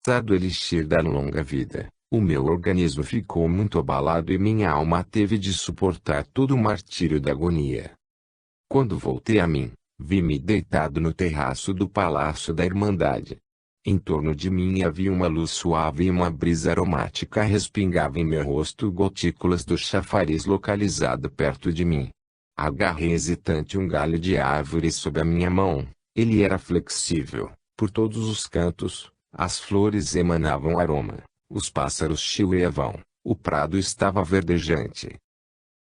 Do elixir da longa vida, o meu organismo ficou muito abalado e minha alma teve de suportar todo o martírio da agonia. Quando voltei a mim, vi-me deitado no terraço do Palácio da Irmandade. Em torno de mim havia uma luz suave e uma brisa aromática respingava em meu rosto gotículas do chafariz localizado perto de mim. Agarrei hesitante um galho de árvore sob a minha mão. Ele era flexível, por todos os cantos. As flores emanavam aroma, os pássaros chiueavam, o prado estava verdejante.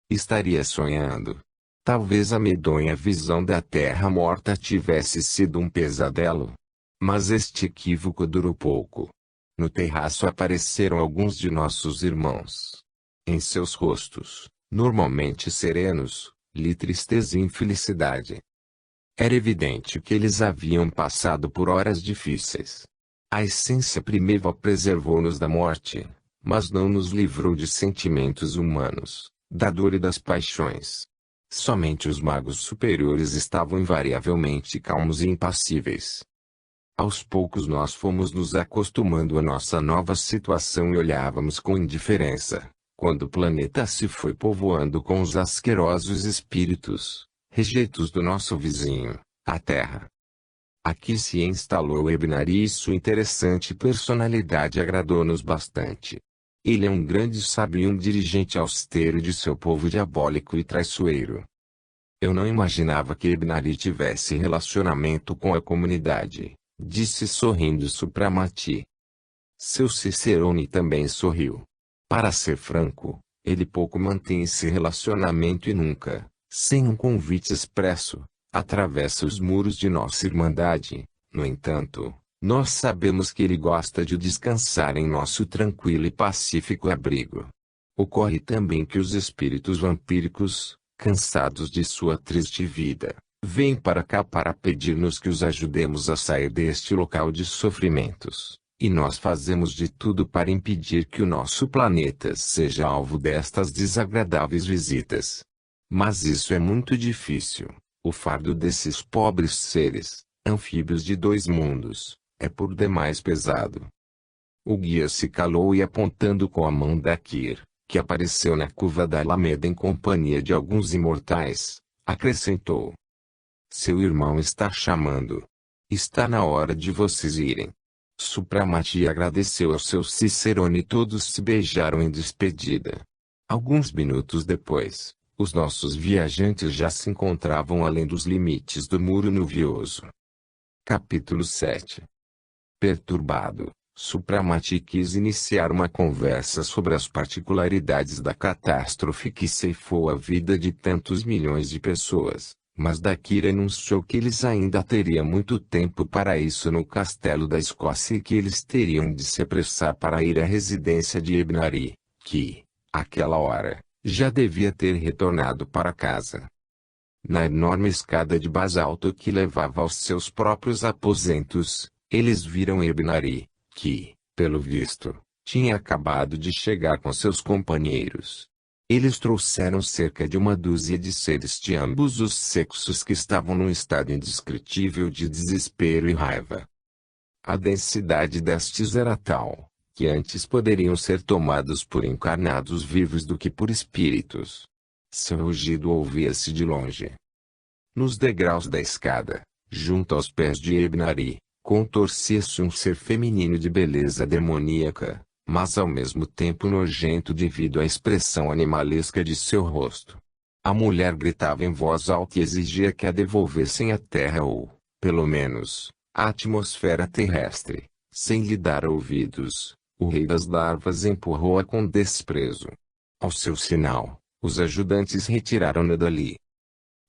Estaria sonhando. Talvez a medonha visão da terra morta tivesse sido um pesadelo. Mas este equívoco durou pouco. No terraço apareceram alguns de nossos irmãos. Em seus rostos, normalmente serenos, li tristeza e infelicidade. Era evidente que eles haviam passado por horas difíceis. A essência primeva preservou-nos da morte, mas não nos livrou de sentimentos humanos, da dor e das paixões. Somente os magos superiores estavam invariavelmente calmos e impassíveis. Aos poucos nós fomos nos acostumando à nossa nova situação e olhávamos com indiferença, quando o planeta se foi povoando com os asquerosos espíritos, rejeitos do nosso vizinho, a Terra. Aqui se instalou Ebnari e sua interessante personalidade agradou-nos bastante. Ele é um grande sábio e um dirigente austero de seu povo diabólico e traiçoeiro. Eu não imaginava que Ebnari tivesse relacionamento com a comunidade, disse sorrindo Supramati. Seu Cicerone também sorriu. Para ser franco, ele pouco mantém esse relacionamento e nunca, sem um convite expresso, atravessa os muros de nossa irmandade. No entanto, nós sabemos que ele gosta de descansar em nosso tranquilo e pacífico abrigo. Ocorre também que os espíritos vampíricos, cansados de sua triste vida, vêm para cá para pedir-nos que os ajudemos a sair deste local de sofrimentos, e nós fazemos de tudo para impedir que o nosso planeta seja alvo destas desagradáveis visitas. Mas isso é muito difícil. O fardo desses pobres seres, anfíbios de dois mundos, é por demais pesado. O guia se calou e apontando com a mão Dakir, que apareceu na curva da Alameda em companhia de alguns imortais, acrescentou. Seu irmão está chamando. Está na hora de vocês irem. Supramati agradeceu ao seu Cicerone e todos se beijaram em despedida. Alguns minutos depois, os nossos viajantes já se encontravam além dos limites do muro nuvioso. Capítulo 7. Perturbado, Supramati quis iniciar uma conversa sobre as particularidades da catástrofe que ceifou a vida de tantos milhões de pessoas, mas Dakir anunciou que eles ainda teriam muito tempo para isso no castelo da Escócia e que eles teriam de se apressar para ir à residência de Ebnari, que, àquela hora, já devia ter retornado para casa. Na enorme escada de basalto que levava aos seus próprios aposentos, eles viram Ebnari, que, pelo visto, tinha acabado de chegar com seus companheiros. Eles trouxeram cerca de uma dúzia de seres de ambos os sexos que estavam num estado indescritível de desespero e raiva. A densidade destes era tal, que antes poderiam ser tomados por encarnados vivos do que por espíritos. Seu rugido ouvia-se de longe. Nos degraus da escada, junto aos pés de Ebnari, contorcia-se um ser feminino de beleza demoníaca, mas ao mesmo tempo nojento devido à expressão animalesca de seu rosto. A mulher gritava em voz alta e exigia que a devolvessem à terra ou, pelo menos, à atmosfera terrestre. Sem lhe dar ouvidos, o rei das larvas empurrou-a com desprezo. Ao seu sinal, os ajudantes retiraram-na dali.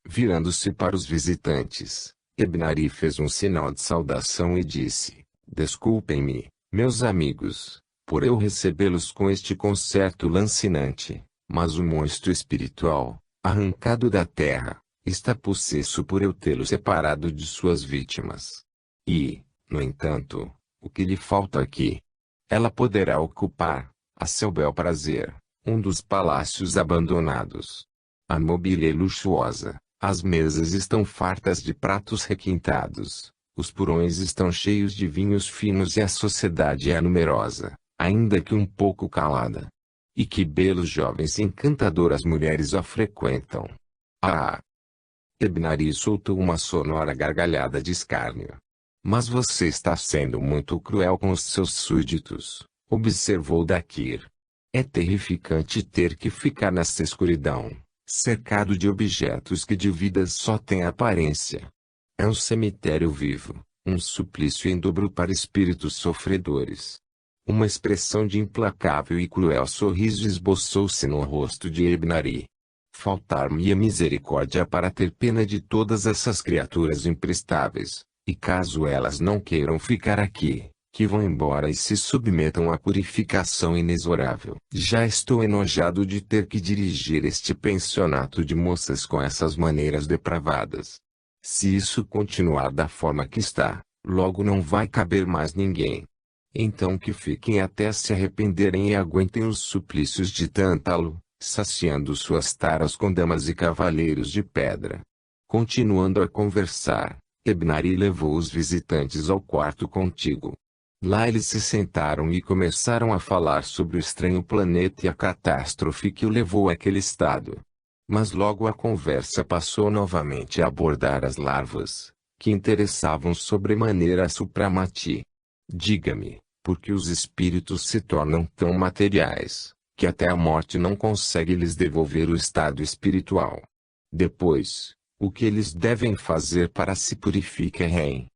Virando-se para os visitantes, Ebnari fez um sinal de saudação e disse: Desculpem-me, meus amigos, por eu recebê-los com este concerto lancinante, mas o monstro espiritual, arrancado da terra, está possesso por eu tê-lo separado de suas vítimas. E, no entanto, o que lhe falta aqui? Ela poderá ocupar, a seu bel prazer, um dos palácios abandonados. A mobília é luxuosa, as mesas estão fartas de pratos requintados, Os porões estão cheios de vinhos finos e a sociedade é numerosa, ainda que um pouco calada. E que belos jovens e encantadoras mulheres a frequentam. Ah! Ebnari soltou uma sonora gargalhada de escárnio. Mas você está sendo muito cruel com os seus súditos, observou Dakir. É terrificante ter que ficar nessa escuridão, cercado de objetos que de vida só têm aparência. É um cemitério vivo, um suplício em dobro para espíritos sofredores. Uma expressão de implacável e cruel sorriso esboçou-se no rosto de Ebnari. Faltar-me a misericórdia para ter pena de todas essas criaturas imprestáveis, e caso elas não queiram ficar aqui, que vão embora e se submetam à purificação inexorável. Já estou enojado de ter que dirigir este pensionato de moças com essas maneiras depravadas. Se isso continuar da forma que está, logo não vai caber mais ninguém. Então que fiquem até se arrependerem e aguentem os suplícios de Tântalo, saciando suas taras com damas e cavaleiros de pedra. Continuando a conversar, Ebnari levou os visitantes ao quarto contíguo. Lá eles se sentaram e começaram a falar sobre o estranho planeta e a catástrofe que o levou àquele estado. Mas logo a conversa passou novamente a abordar as larvas, que interessavam sobremaneira a Supramati. Diga-me, por que os espíritos se tornam tão materiais, que até a morte não consegue lhes devolver o estado espiritual? Depois, o que eles devem fazer para se purificarem?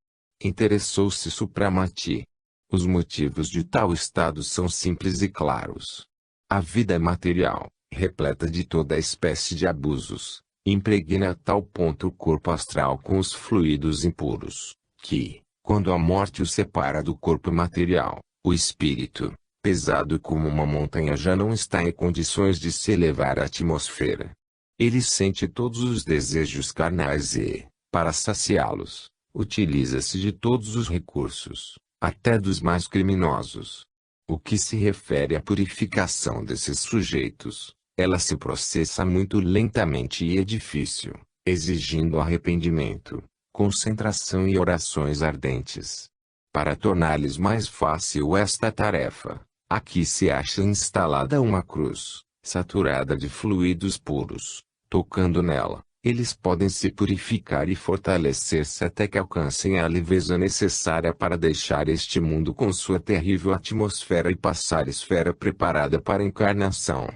Interessou-se Supramati. Os motivos de tal estado são simples e claros. A vida material, repleta de toda espécie de abusos, impregna a tal ponto o corpo astral com os fluidos impuros, que, quando a morte o separa do corpo material, o espírito, pesado como uma montanha, já não está em condições de se elevar à atmosfera. Ele sente todos os desejos carnais e, para saciá-los, utiliza-se de todos os recursos, até dos mais criminosos. O que se refere à purificação desses sujeitos, ela se processa muito lentamente e é difícil, exigindo arrependimento, concentração e orações ardentes. Para tornar-lhes mais fácil esta tarefa, aqui se acha instalada uma cruz, saturada de fluidos puros. Tocando nela, eles podem se purificar e fortalecer-se até que alcancem a leveza necessária para deixar este mundo com sua terrível atmosfera e passar esfera preparada para a encarnação.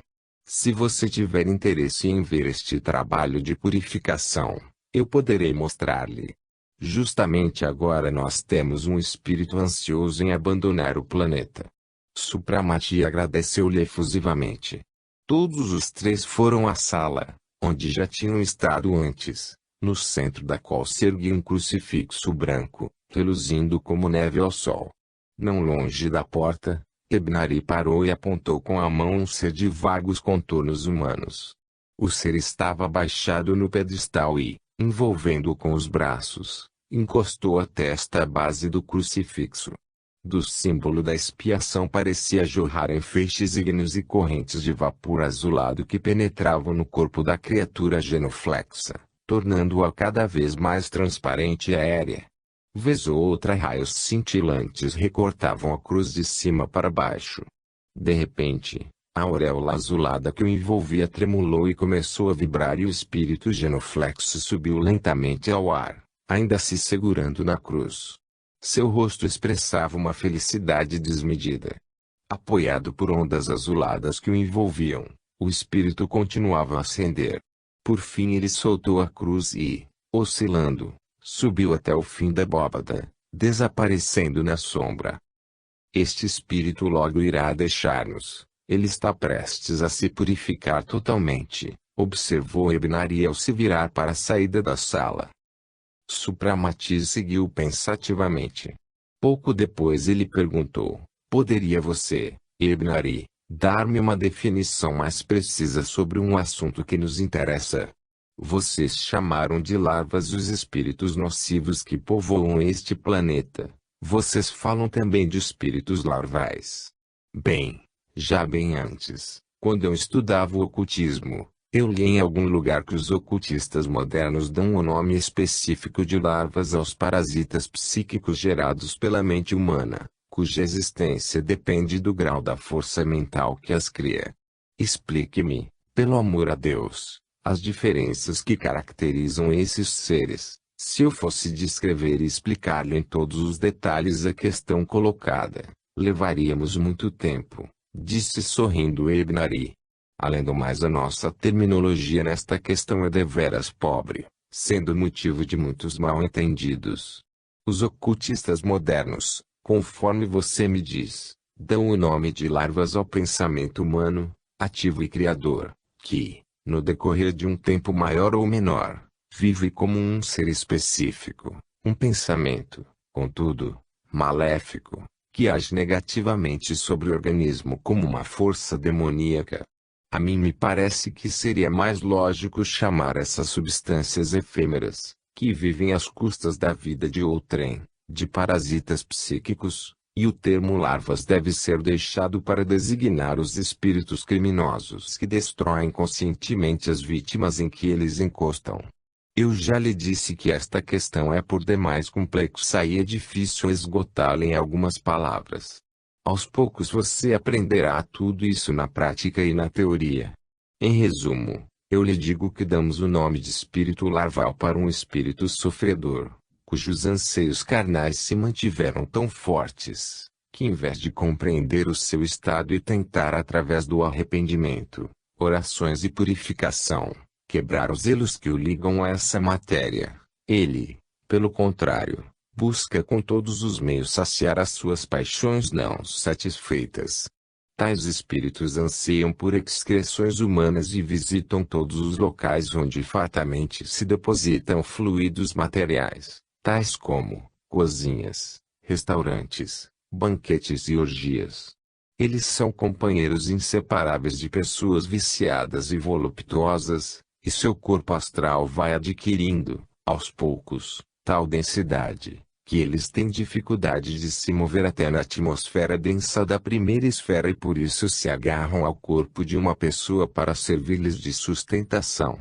Se você tiver interesse em ver este trabalho de purificação, eu poderei mostrar-lhe. Justamente agora nós temos um espírito ansioso em abandonar o planeta. Supramati agradeceu-lhe efusivamente. Todos os três foram à sala, onde já tinham estado antes, no centro da qual se erguia um crucifixo branco, reluzindo como neve ao sol. Não longe da porta, Ebnari parou e apontou com a mão um ser de vagos contornos humanos. O ser estava abaixado no pedestal e, envolvendo-o com os braços, encostou a testa à base do crucifixo. Do símbolo da expiação parecia jorrarem feixes ígneos e correntes de vapor azulado que penetravam no corpo da criatura genuflexa, tornando-a cada vez mais transparente e aérea. Vez ou outra raios cintilantes recortavam a cruz de cima para baixo. De repente, a auréola azulada que o envolvia tremulou e começou a vibrar e o espírito genuflexo subiu lentamente ao ar, ainda se segurando na cruz. Seu rosto expressava uma felicidade desmedida. Apoiado por ondas azuladas que o envolviam, o espírito continuava a ascender. Por fim ele soltou a cruz e, oscilando, subiu até o fim da abóbada, desaparecendo na sombra. Este espírito logo irá deixar-nos. Ele está prestes a se purificar totalmente, observou Ebnari ao se virar para a saída da sala. Supramati seguiu pensativamente. Pouco depois ele perguntou: poderia você, Ebnari, dar-me uma definição mais precisa sobre um assunto que nos interessa? Vocês chamaram de larvas os espíritos nocivos que povoam este planeta. Vocês falam também de espíritos larvais. Bem, já bem antes, quando eu estudava o ocultismo, Eu li em algum lugar que os ocultistas modernos dão o nome específico de larvas aos parasitas psíquicos gerados pela mente humana, cuja existência depende do grau da força mental que as cria. Explique-me, pelo amor a Deus, as diferenças que caracterizam esses seres. Se eu fosse descrever e explicar-lhe em todos os detalhes a questão colocada, levaríamos muito tempo, disse sorrindo Ibn Ari. Além do mais, a nossa terminologia nesta questão é deveras pobre, sendo motivo de muitos mal-entendidos. Os ocultistas modernos, conforme você me diz, dão o nome de larvas ao pensamento humano, ativo e criador, que, no decorrer de um tempo maior ou menor, vive como um ser específico, um pensamento, contudo, maléfico, que age negativamente sobre o organismo como uma força demoníaca. A mim me parece que seria mais lógico chamar essas substâncias efêmeras, que vivem às custas da vida de outrem, de parasitas psíquicos, e o termo larvas deve ser deixado para designar os espíritos criminosos que destroem conscientemente as vítimas em que eles encostam. Eu já lhe disse que esta questão é por demais complexa e é difícil esgotá-la em algumas palavras. Aos poucos você aprenderá tudo isso na prática e na teoria. Em resumo, eu lhe digo que damos o nome de espírito larval para um espírito sofredor, cujos anseios carnais se mantiveram tão fortes, que em vez de compreender o seu estado e tentar através do arrependimento, orações e purificação, quebrar os elos que o ligam a essa matéria, ele, pelo contrário, busca com todos os meios saciar as suas paixões não satisfeitas. Tais espíritos anseiam por excreções humanas e visitam todos os locais onde fartamente se depositam fluidos materiais, tais como cozinhas, restaurantes, banquetes e orgias. Eles são companheiros inseparáveis de pessoas viciadas e voluptuosas, e seu corpo astral vai adquirindo, aos poucos, tal densidade, que eles têm dificuldade de se mover até na atmosfera densa da primeira esfera e por isso se agarram ao corpo de uma pessoa para servir-lhes de sustentação.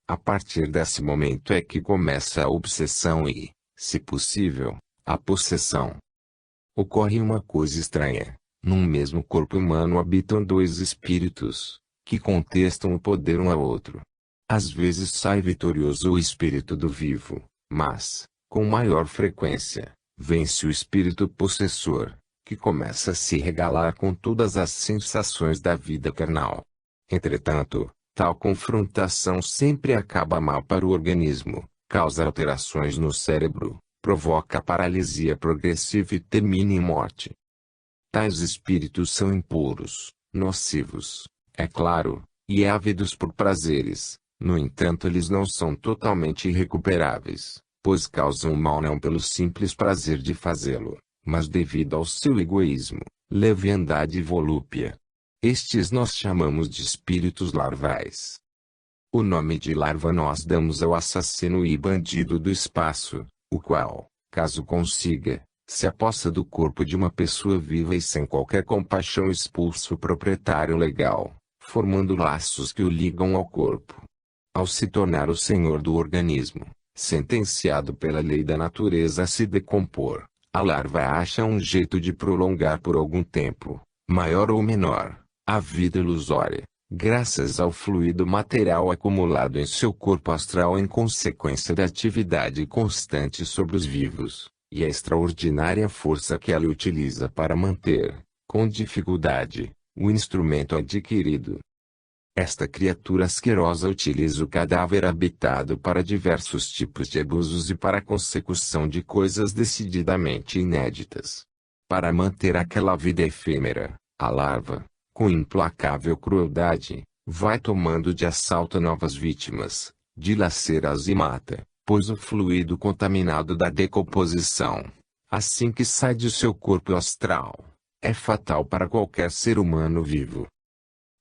A partir desse momento é que começa a obsessão e, se possível, a possessão. Ocorre uma coisa estranha. Num mesmo corpo humano habitam dois espíritos, que contestam o poder um ao outro. Às vezes sai vitorioso o espírito do vivo, mas, com maior frequência, vence o espírito possessor, que começa a se regalar com todas as sensações da vida carnal. Entretanto, tal confrontação sempre acaba mal para o organismo, causa alterações no cérebro, provoca paralisia progressiva e termina em morte. Tais espíritos são impuros, nocivos, é claro, e ávidos por prazeres. No entanto, eles não são totalmente irrecuperáveis, pois causam mal não pelo simples prazer de fazê-lo, mas devido ao seu egoísmo, leviandade e volúpia. Estes nós chamamos de espíritos larvais. O nome de larva nós damos ao assassino e bandido do espaço, o qual, caso consiga, se apossa do corpo de uma pessoa viva e sem qualquer compaixão expulsa o proprietário legal, formando laços que o ligam ao corpo. Ao se tornar o senhor do organismo, sentenciado pela lei da natureza a se decompor, a larva acha um jeito de prolongar por algum tempo, maior ou menor, a vida ilusória, graças ao fluido material acumulado em seu corpo astral em consequência da atividade constante sobre os vivos, e a extraordinária força que ela utiliza para manter, com dificuldade, o instrumento adquirido. Esta criatura asquerosa utiliza o cadáver habitado para diversos tipos de abusos e para a consecução de coisas decididamente inéditas. Para manter aquela vida efêmera, a larva, com implacável crueldade, vai tomando de assalto novas vítimas, dilacera-as e mata, pois o fluido contaminado da decomposição, assim que sai de seu corpo astral, é fatal para qualquer ser humano vivo.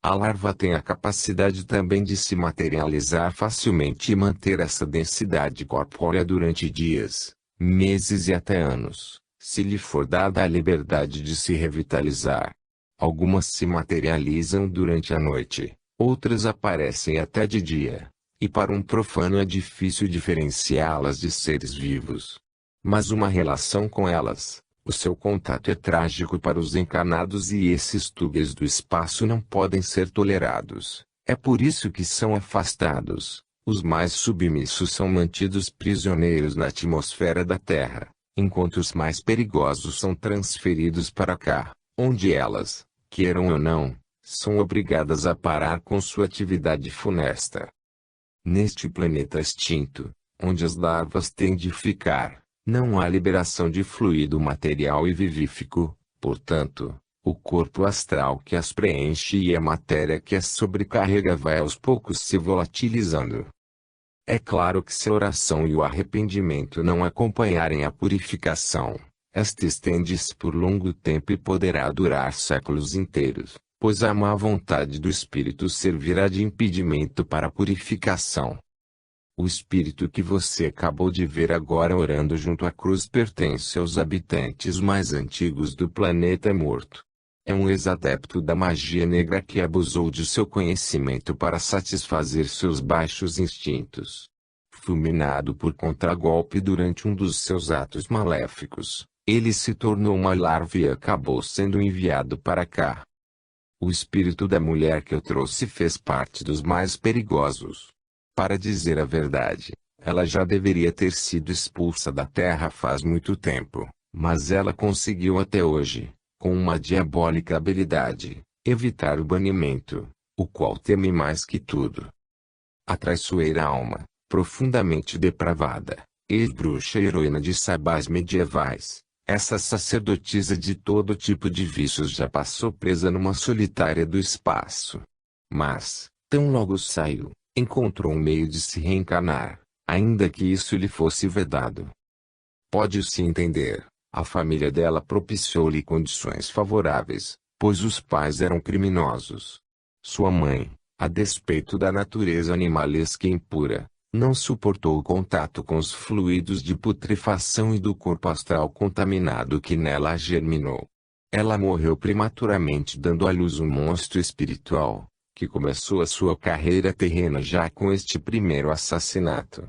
A larva tem a capacidade também de se materializar facilmente e manter essa densidade corpórea durante dias, meses e até anos, se lhe for dada a liberdade de se revitalizar. Algumas se materializam durante a noite, Outras aparecem até de dia, e para um profano é difícil diferenciá-las de seres vivos. Mas uma relação com elas, o seu contato é trágico para os encarnados e esses túneis do espaço não podem ser tolerados. É por isso que são afastados. Os mais submissos são mantidos prisioneiros na atmosfera da Terra, enquanto os mais perigosos são transferidos para cá, onde elas, queiram ou não, são obrigadas a parar com sua atividade funesta. Neste planeta extinto, onde as larvas têm de ficar, não há liberação de fluido material e vivífico, portanto, o corpo astral que as preenche e a matéria que as sobrecarrega vai aos poucos se volatilizando. É claro que se a oração e o arrependimento não acompanharem a purificação, esta estende-se por longo tempo e poderá durar séculos inteiros, pois a má vontade do espírito servirá de impedimento para a purificação. O espírito que você acabou de ver agora orando junto à cruz pertence aos habitantes mais antigos do planeta morto. É um ex-adepto da magia negra que abusou de seu conhecimento para satisfazer seus baixos instintos. Fulminado por contragolpe durante um dos seus atos maléficos, ele se tornou uma larva e acabou sendo enviado para cá. O espírito da mulher que eu trouxe fez parte dos mais perigosos. Para dizer a verdade, ela já deveria ter sido expulsa da Terra faz muito tempo, mas ela conseguiu até hoje, com uma diabólica habilidade, evitar o banimento, o qual teme mais que tudo. A traiçoeira alma, profundamente depravada, ex-bruxa e heroína de sabás medievais, essa sacerdotisa de todo tipo de vícios já passou presa numa solitária do espaço. Mas, tão logo saiu, encontrou um meio de se reencarnar, ainda que isso lhe fosse vedado. Pode-se entender, a família dela propiciou-lhe condições favoráveis, pois os pais eram criminosos. Sua mãe, a despeito da natureza animalesca e impura, não suportou o contato com os fluidos de putrefação e do corpo astral contaminado que nela germinou. Ela morreu prematuramente dando à luz um monstro espiritual, que começou a sua carreira terrena já com este primeiro assassinato.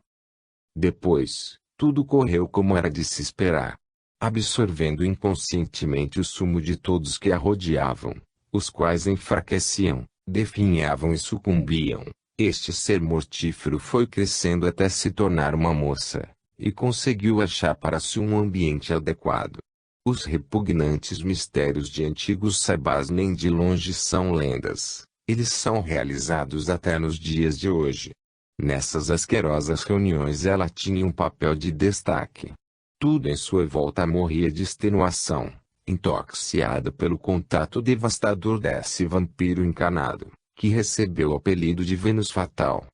Depois, tudo correu como era de se esperar. Absorvendo inconscientemente o sumo de todos que a rodeavam, os quais enfraqueciam, definhavam e sucumbiam, este ser mortífero foi crescendo até se tornar uma moça, e conseguiu achar para si um ambiente adequado. Os repugnantes mistérios de antigos sabás nem de longe são lendas, eles são realizados até nos dias de hoje. Nessas asquerosas reuniões ela tinha um papel de destaque. Tudo em sua volta morria de extenuação, intoxicada pelo contato devastador desse vampiro encarnado, que recebeu o apelido de Vênus Fatal.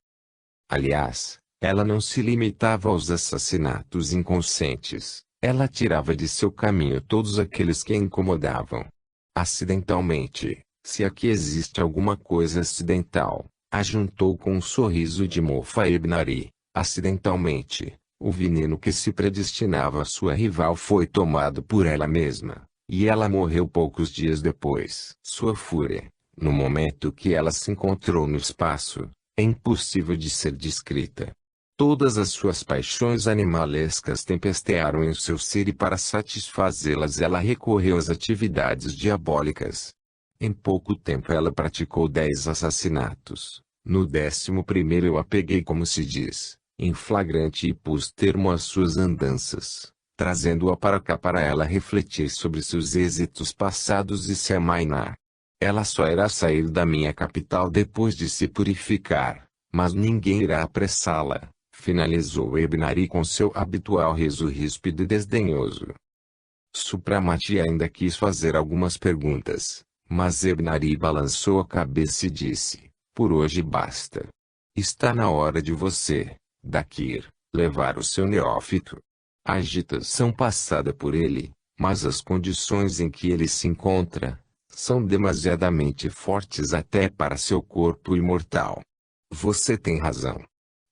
Aliás, ela não se limitava aos assassinatos inconscientes, ela tirava de seu caminho todos aqueles que a incomodavam. Acidentalmente, se aqui existe alguma coisa acidental, ajuntou com um sorriso de mofa Ebnari, acidentalmente. O veneno que se predestinava à sua rival foi tomado por ela mesma, e ela morreu poucos dias depois. Sua fúria, no momento que ela se encontrou no espaço, é impossível de ser descrita. Todas as suas paixões animalescas tempestearam em seu ser e para satisfazê-las ela recorreu às atividades diabólicas. Em pouco tempo ela praticou 10 assassinatos. No 11º eu a peguei, como se diz, em flagrante, e pus termo às suas andanças, trazendo-a para cá para ela refletir sobre seus êxitos passados e se amainar. Ela só irá sair da minha capital depois de se purificar, mas ninguém irá apressá-la, finalizou Ebnari com seu habitual riso ríspido e desdenhoso. Supramati ainda quis fazer algumas perguntas, mas Ebnari balançou a cabeça e disse: por hoje basta. Está na hora de você, Dakir, levar o seu neófito. A agitação passada por ele, mas as condições em que ele se encontra, são demasiadamente fortes até para seu corpo imortal. Você tem razão.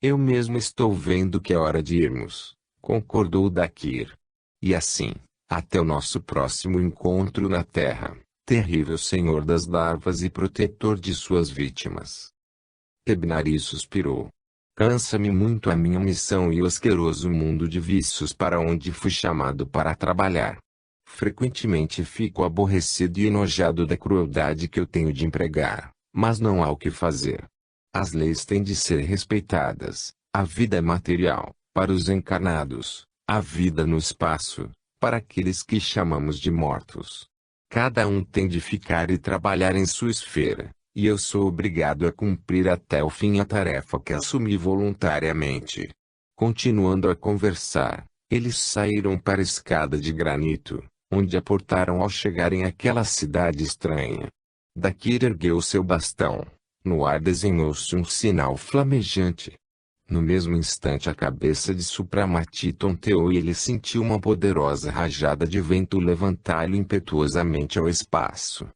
Eu mesmo estou vendo que é hora de irmos, concordou Dakir. E assim, até o nosso próximo encontro na Terra, terrível senhor das larvas e protetor de suas vítimas. Ebnari suspirou. Cansa-me muito a minha missão e o asqueroso mundo de vícios para onde fui chamado para trabalhar. Frequentemente fico aborrecido e enojado da crueldade que eu tenho de empregar, mas não há o que fazer. As leis têm de ser respeitadas. A vida é material, para os encarnados, a vida no espaço, para aqueles que chamamos de mortos. Cada um tem de ficar e trabalhar em sua esfera, e eu sou obrigado a cumprir até o fim a tarefa que assumi voluntariamente. Continuando a conversar, eles saíram para a escada de granito, onde aportaram ao chegarem àquela cidade estranha. Dakir ergueu seu bastão. No ar desenhou-se um sinal flamejante. No mesmo instante a cabeça de Supramati tonteou e ele sentiu uma poderosa rajada de vento levantá-lo impetuosamente ao espaço.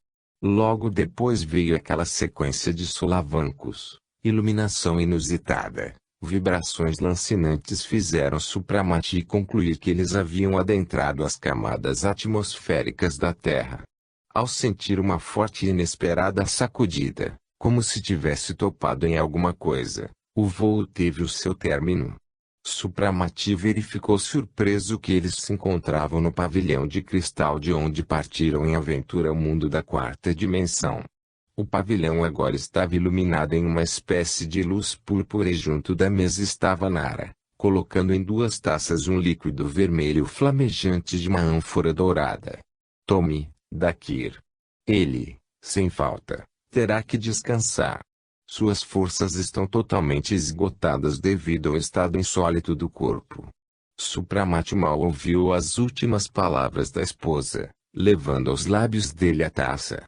Logo depois veio aquela sequência de solavancos, iluminação inusitada, vibrações lancinantes fizeram Supramati concluir que eles haviam adentrado as camadas atmosféricas da Terra. Ao sentir uma forte e inesperada sacudida, como se tivesse topado em alguma coisa, o voo teve o seu término. Supramati verificou surpreso que eles se encontravam no pavilhão de cristal de onde partiram em aventura ao mundo da quarta dimensão. O pavilhão agora estava iluminado em uma espécie de luz púrpura e junto da mesa estava Nara, colocando em 2 taças um líquido vermelho flamejante de uma ânfora dourada. Tome, Dakir. Ele, sem falta, terá que descansar. Suas forças estão totalmente esgotadas devido ao estado insólito do corpo. Supramati mal ouviu as últimas palavras da esposa, levando aos lábios dele a taça.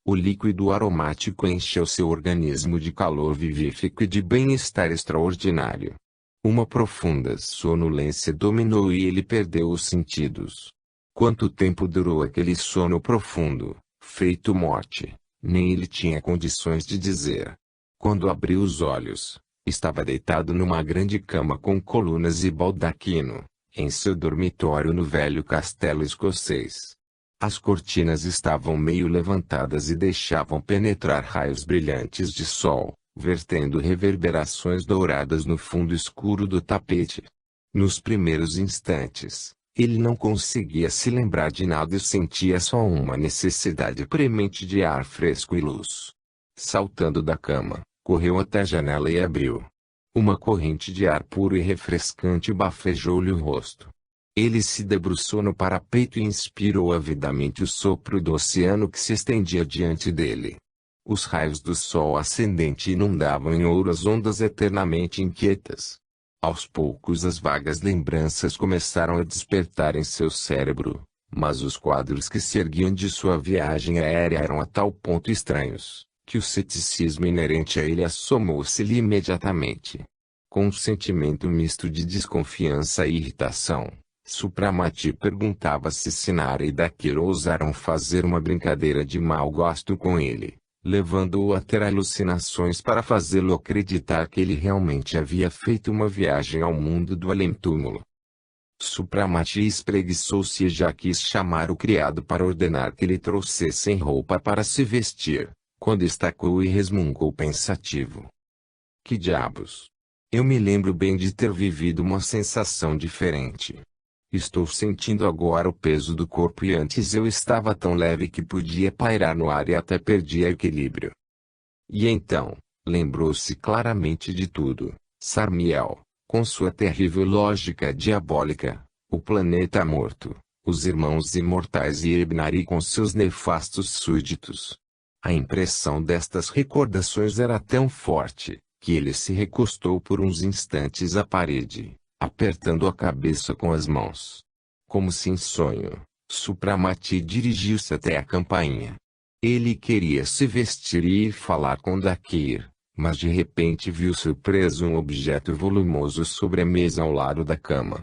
O líquido aromático encheu seu organismo de calor vivífico e de bem-estar extraordinário. Uma profunda sonolência dominou e ele perdeu os sentidos. Quanto tempo durou aquele sono profundo, feito morte, nem ele tinha condições de dizer. Quando abriu os olhos, estava deitado numa grande cama com colunas e baldaquino, em seu dormitório no velho castelo escocês. As cortinas estavam meio levantadas e deixavam penetrar raios brilhantes de sol, vertendo reverberações douradas no fundo escuro do tapete. Nos primeiros instantes, ele não conseguia se lembrar de nada e sentia só uma necessidade premente de ar fresco e luz. Saltando da cama, correu até a janela e abriu. Uma corrente de ar puro e refrescante bafejou-lhe o rosto. Ele se debruçou no parapeito e inspirou avidamente o sopro do oceano que se estendia diante dele. Os raios do sol ascendente inundavam em ouro as ondas eternamente inquietas. Aos poucos as vagas lembranças começaram a despertar em seu cérebro, mas os quadros que se erguiam de sua viagem aérea eram a tal ponto estranhos, que o ceticismo inerente a ele assomou-se-lhe imediatamente. Com um sentimento misto de desconfiança e irritação, Supramati perguntava-se se Nara e Dakir ousaram fazer uma brincadeira de mau gosto com ele, levando-o a ter alucinações para fazê-lo acreditar que ele realmente havia feito uma viagem ao mundo do além-túmulo. Supramati espreguiçou-se e já quis chamar o criado para ordenar que lhe trouxessem roupa para se vestir, quando estacou e resmungou pensativo. Que diabos! Eu me lembro bem de ter vivido uma sensação diferente. Estou sentindo agora o peso do corpo e antes eu estava tão leve que podia pairar no ar e até perdia equilíbrio. E então, lembrou-se claramente de tudo. Sarmiel, com sua terrível lógica diabólica, o planeta morto, os irmãos imortais e Ebnari com seus nefastos súditos. A impressão destas recordações era tão forte, que ele se recostou por uns instantes à parede, apertando a cabeça com as mãos. Como se em sonho, Supramati dirigiu-se até a campainha. Ele queria se vestir e ir falar com Dakir, mas de repente viu surpreso um objeto volumoso sobre a mesa ao lado da cama.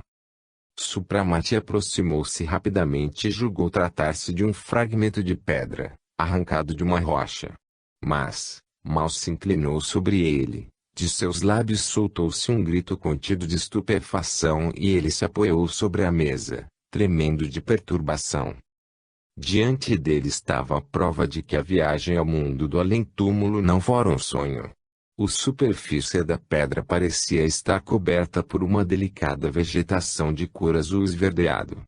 Supramati aproximou-se rapidamente e julgou tratar-se de um fragmento de pedra, arrancado de uma rocha. Mas, mal se inclinou sobre ele, de seus lábios soltou-se um grito contido de estupefação e ele se apoiou sobre a mesa, tremendo de perturbação. Diante dele estava a prova de que a viagem ao mundo do além-túmulo não fora um sonho. A superfície da pedra parecia estar coberta por uma delicada vegetação de cor azul esverdeado.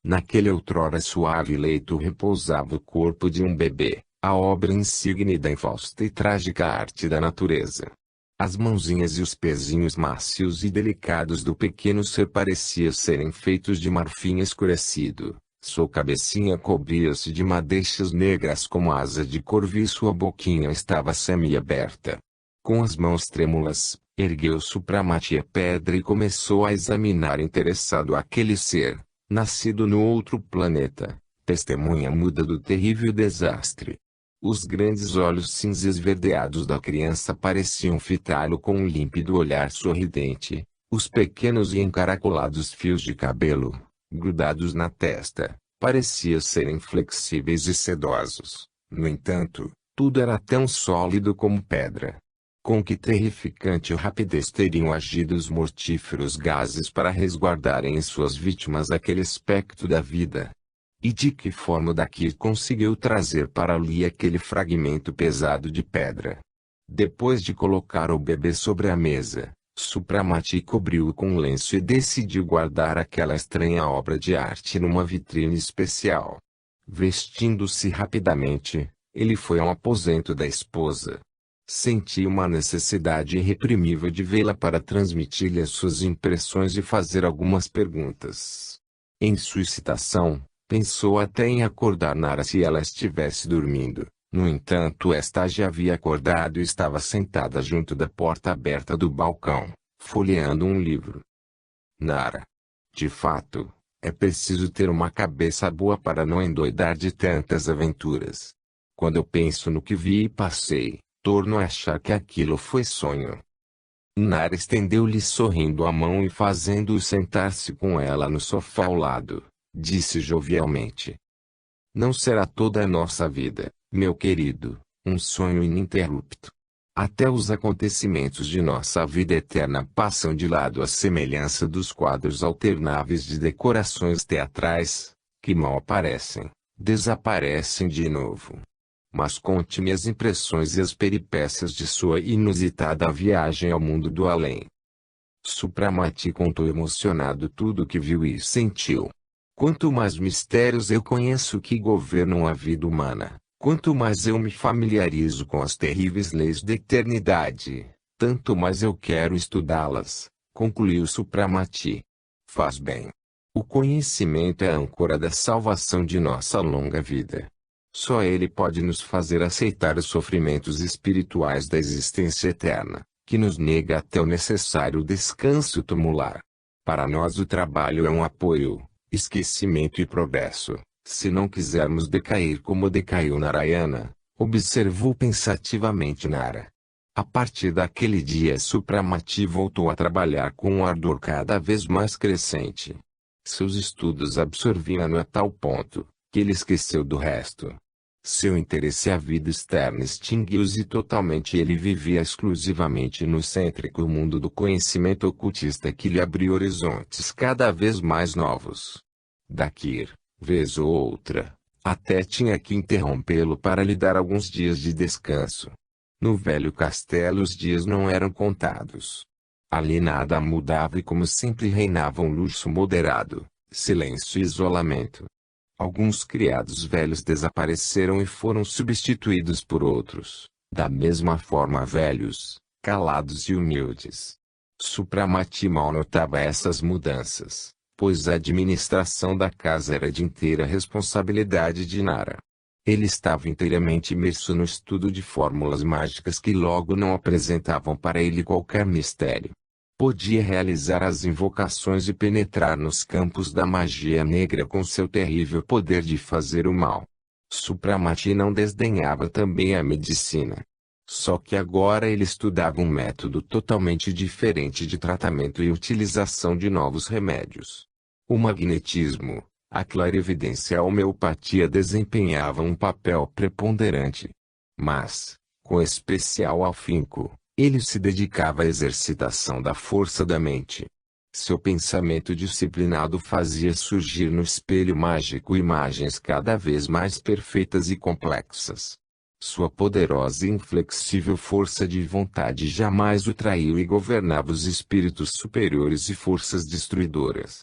Naquele outrora suave leito repousava o corpo de um bebê, a obra insigne da infausta e trágica arte da natureza. As mãozinhas e os pezinhos mácios e delicados do pequeno ser pareciam serem feitos de marfim escurecido. Sua cabecinha cobria-se de madeixas negras como asa de corvo e sua boquinha estava semi-aberta. Com as mãos trêmulas, ergueu Supramati a pedra e começou a examinar interessado aquele ser, nascido no outro planeta, testemunha muda do terrível desastre. Os grandes olhos cinza esverdeados da criança pareciam fitá-lo com um límpido olhar sorridente. Os pequenos e encaracolados fios de cabelo, grudados na testa, pareciam serem flexíveis e sedosos. No entanto, tudo era tão sólido como pedra. Com que terrificante rapidez teriam agido os mortíferos gases para resguardarem em suas vítimas aquele aspecto da vida? E de que forma Dakir conseguiu trazer para ali aquele fragmento pesado de pedra? Depois de colocar o bebê sobre a mesa, Supramati cobriu-o com um lenço e decidiu guardar aquela estranha obra de arte numa vitrine especial. Vestindo-se rapidamente, ele foi ao aposento da esposa. Sentia uma necessidade irreprimível de vê-la para transmitir-lhe as suas impressões e fazer algumas perguntas. Em sua excitação, pensou até em acordar Nara se ela estivesse dormindo. No entanto, esta já havia acordado e estava sentada junto da porta aberta do balcão, folheando um livro. Nara. De fato, é preciso ter uma cabeça boa para não endoidar de tantas aventuras. Quando eu penso no que vi e passei, torno a achar que aquilo foi sonho. Nara estendeu-lhe sorrindo a mão e fazendo-o sentar-se com ela no sofá ao lado, disse jovialmente. Não será toda a nossa vida, meu querido, um sonho ininterrupto. Até os acontecimentos de nossa vida eterna passam de lado à semelhança dos quadros alternáveis de decorações teatrais, que mal aparecem, desaparecem de novo. Mas conte-me as impressões e as peripécias de sua inusitada viagem ao mundo do além. Supramati contou emocionado tudo o que viu e sentiu. Quanto mais mistérios eu conheço que governam a vida humana, quanto mais eu me familiarizo com as terríveis leis da eternidade, tanto mais eu quero estudá-las, concluiu Supramati. Faz bem. O conhecimento é a âncora da salvação de nossa longa vida. Só ele pode nos fazer aceitar os sofrimentos espirituais da existência eterna, que nos nega até o necessário descanso tumular. Para nós o trabalho é um apoio, esquecimento e progresso, se não quisermos decair como decaiu Narayana, observou pensativamente Nara. A partir daquele dia Supramati voltou a trabalhar com um ardor cada vez mais crescente. Seus estudos absorviam-no a tal ponto, que ele esqueceu do resto. Seu interesse à vida externa extinguiu-se totalmente e ele vivia exclusivamente no cêntrico mundo do conhecimento ocultista que lhe abriu horizontes cada vez mais novos. Dakir, vez ou outra, até tinha que interrompê-lo para lhe dar alguns dias de descanso. No velho castelo os dias não eram contados. Ali nada mudava e como sempre reinava um luxo moderado, silêncio e isolamento. Alguns criados velhos desapareceram e foram substituídos por outros, da mesma forma velhos, calados e humildes. Supramati mal notava essas mudanças, pois a administração da casa era de inteira responsabilidade de Nara. Ele estava inteiramente imerso no estudo de fórmulas mágicas que logo não apresentavam para ele qualquer mistério. Podia realizar as invocações e penetrar nos campos da magia negra com seu terrível poder de fazer o mal. Supramati não desdenhava também a medicina. Só que agora ele estudava um método totalmente diferente de tratamento e utilização de novos remédios. O magnetismo, a clarividência e a homeopatia desempenhavam um papel preponderante. Mas, com especial afinco, ele se dedicava à exercitação da força da mente. Seu pensamento disciplinado fazia surgir no espelho mágico imagens cada vez mais perfeitas e complexas. Sua poderosa e inflexível força de vontade jamais o traiu e governava os espíritos superiores e forças destruidoras.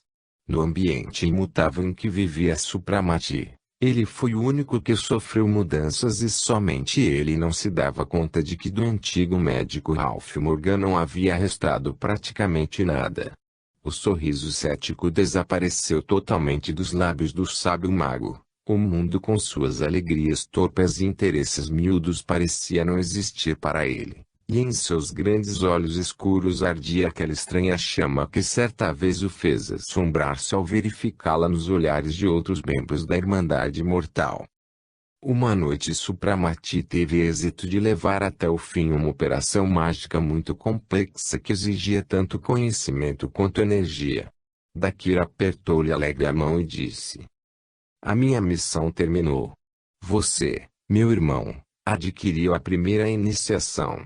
No ambiente imutável em que vivia Supramati, ele foi o único que sofreu mudanças e somente ele não se dava conta de que do antigo médico Ralph Morgan não havia restado praticamente nada. O sorriso cético desapareceu totalmente dos lábios do sábio mago. O mundo com suas alegrias torpes e interesses miúdos parecia não existir para ele. E em seus grandes olhos escuros ardia aquela estranha chama que certa vez o fez assombrar-se ao verificá-la nos olhares de outros membros da Irmandade Mortal. Uma noite Supramati teve êxito de levar até o fim uma operação mágica muito complexa que exigia tanto conhecimento quanto energia. Dakir apertou-lhe alegre a mão e disse: "A minha missão terminou. Você, meu irmão, adquiriu a primeira iniciação.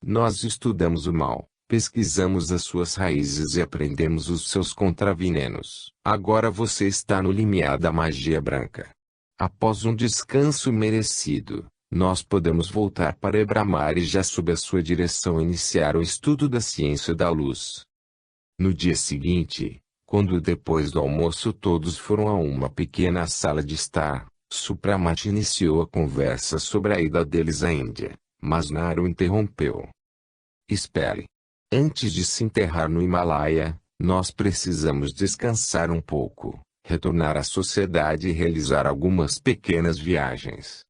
Nós estudamos o mal, pesquisamos as suas raízes e aprendemos os seus contravenenos. Agora você está no limiar da magia branca. Após um descanso merecido, nós podemos voltar para Ebramar e já sob a sua direção iniciar o estudo da ciência da luz." No dia seguinte, quando depois do almoço todos foram a uma pequena sala de estar, Supramati iniciou a conversa sobre a ida deles à Índia. Mas Nara o interrompeu. "Espere. Antes de se enterrar no Himalaia, nós precisamos descansar um pouco, retornar à sociedade e realizar algumas pequenas viagens.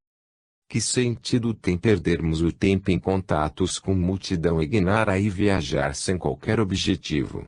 Que sentido tem perdermos o tempo em contatos com multidão Ignara e viajar sem qualquer objetivo?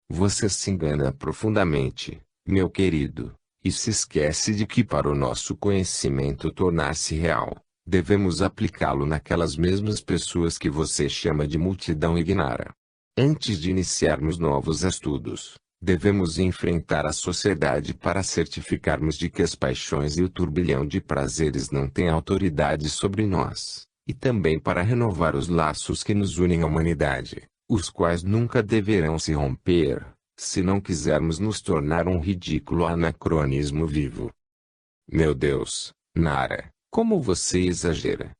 Você se engana profundamente, meu querido, e se esquece de que para o nosso conhecimento tornar-se real, devemos aplicá-lo naquelas mesmas pessoas que você chama de multidão Ignara. Antes de iniciarmos novos estudos, devemos enfrentar a sociedade para certificarmos de que as paixões e o turbilhão de prazeres não têm autoridade sobre nós, e também para renovar os laços que nos unem à humanidade, os quais nunca deverão se romper, se não quisermos nos tornar um ridículo anacronismo vivo." "Meu Deus, Nara, como você exagera!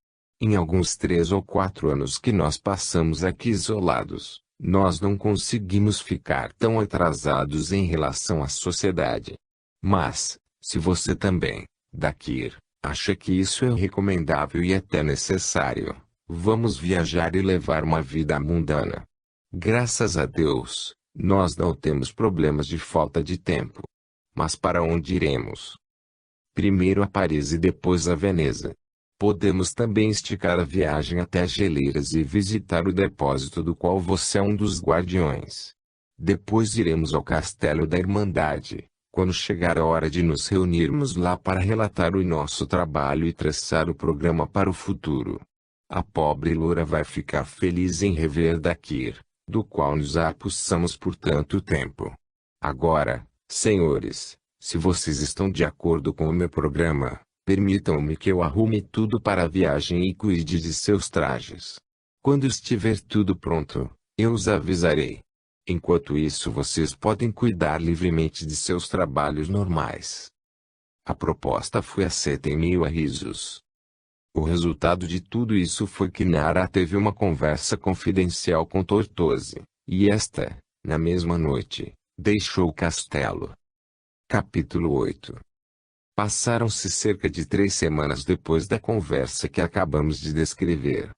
Em alguns 3 ou 4 anos que nós passamos aqui isolados, nós não conseguimos ficar tão atrasados em relação à sociedade. Mas, se você também, Dakir, acha que isso é recomendável e até necessário, vamos viajar e levar uma vida mundana. Graças a Deus, nós não temos problemas de falta de tempo. Mas para onde iremos? Primeiro a Paris e depois a Veneza. Podemos também esticar a viagem até Geleiras e visitar o depósito do qual você é um dos guardiões. Depois iremos ao Castelo da Irmandade, quando chegar a hora de nos reunirmos lá para relatar o nosso trabalho e traçar o programa para o futuro. A pobre loura vai ficar feliz em rever Dakir, do qual nos apossamos por tanto tempo. Agora, senhores, se vocês estão de acordo com o meu programa, permitam-me que eu arrume tudo para a viagem e cuide de seus trajes. Quando estiver tudo pronto, eu os avisarei. Enquanto isso vocês podem cuidar livremente de seus trabalhos normais." A proposta foi aceita em meio a risos. O resultado de tudo isso foi que Nara teve uma conversa confidencial com Tortoise, e esta, na mesma noite, deixou o castelo. Capítulo 8. Passaram-se cerca de 3 semanas depois da conversa que acabamos de descrever.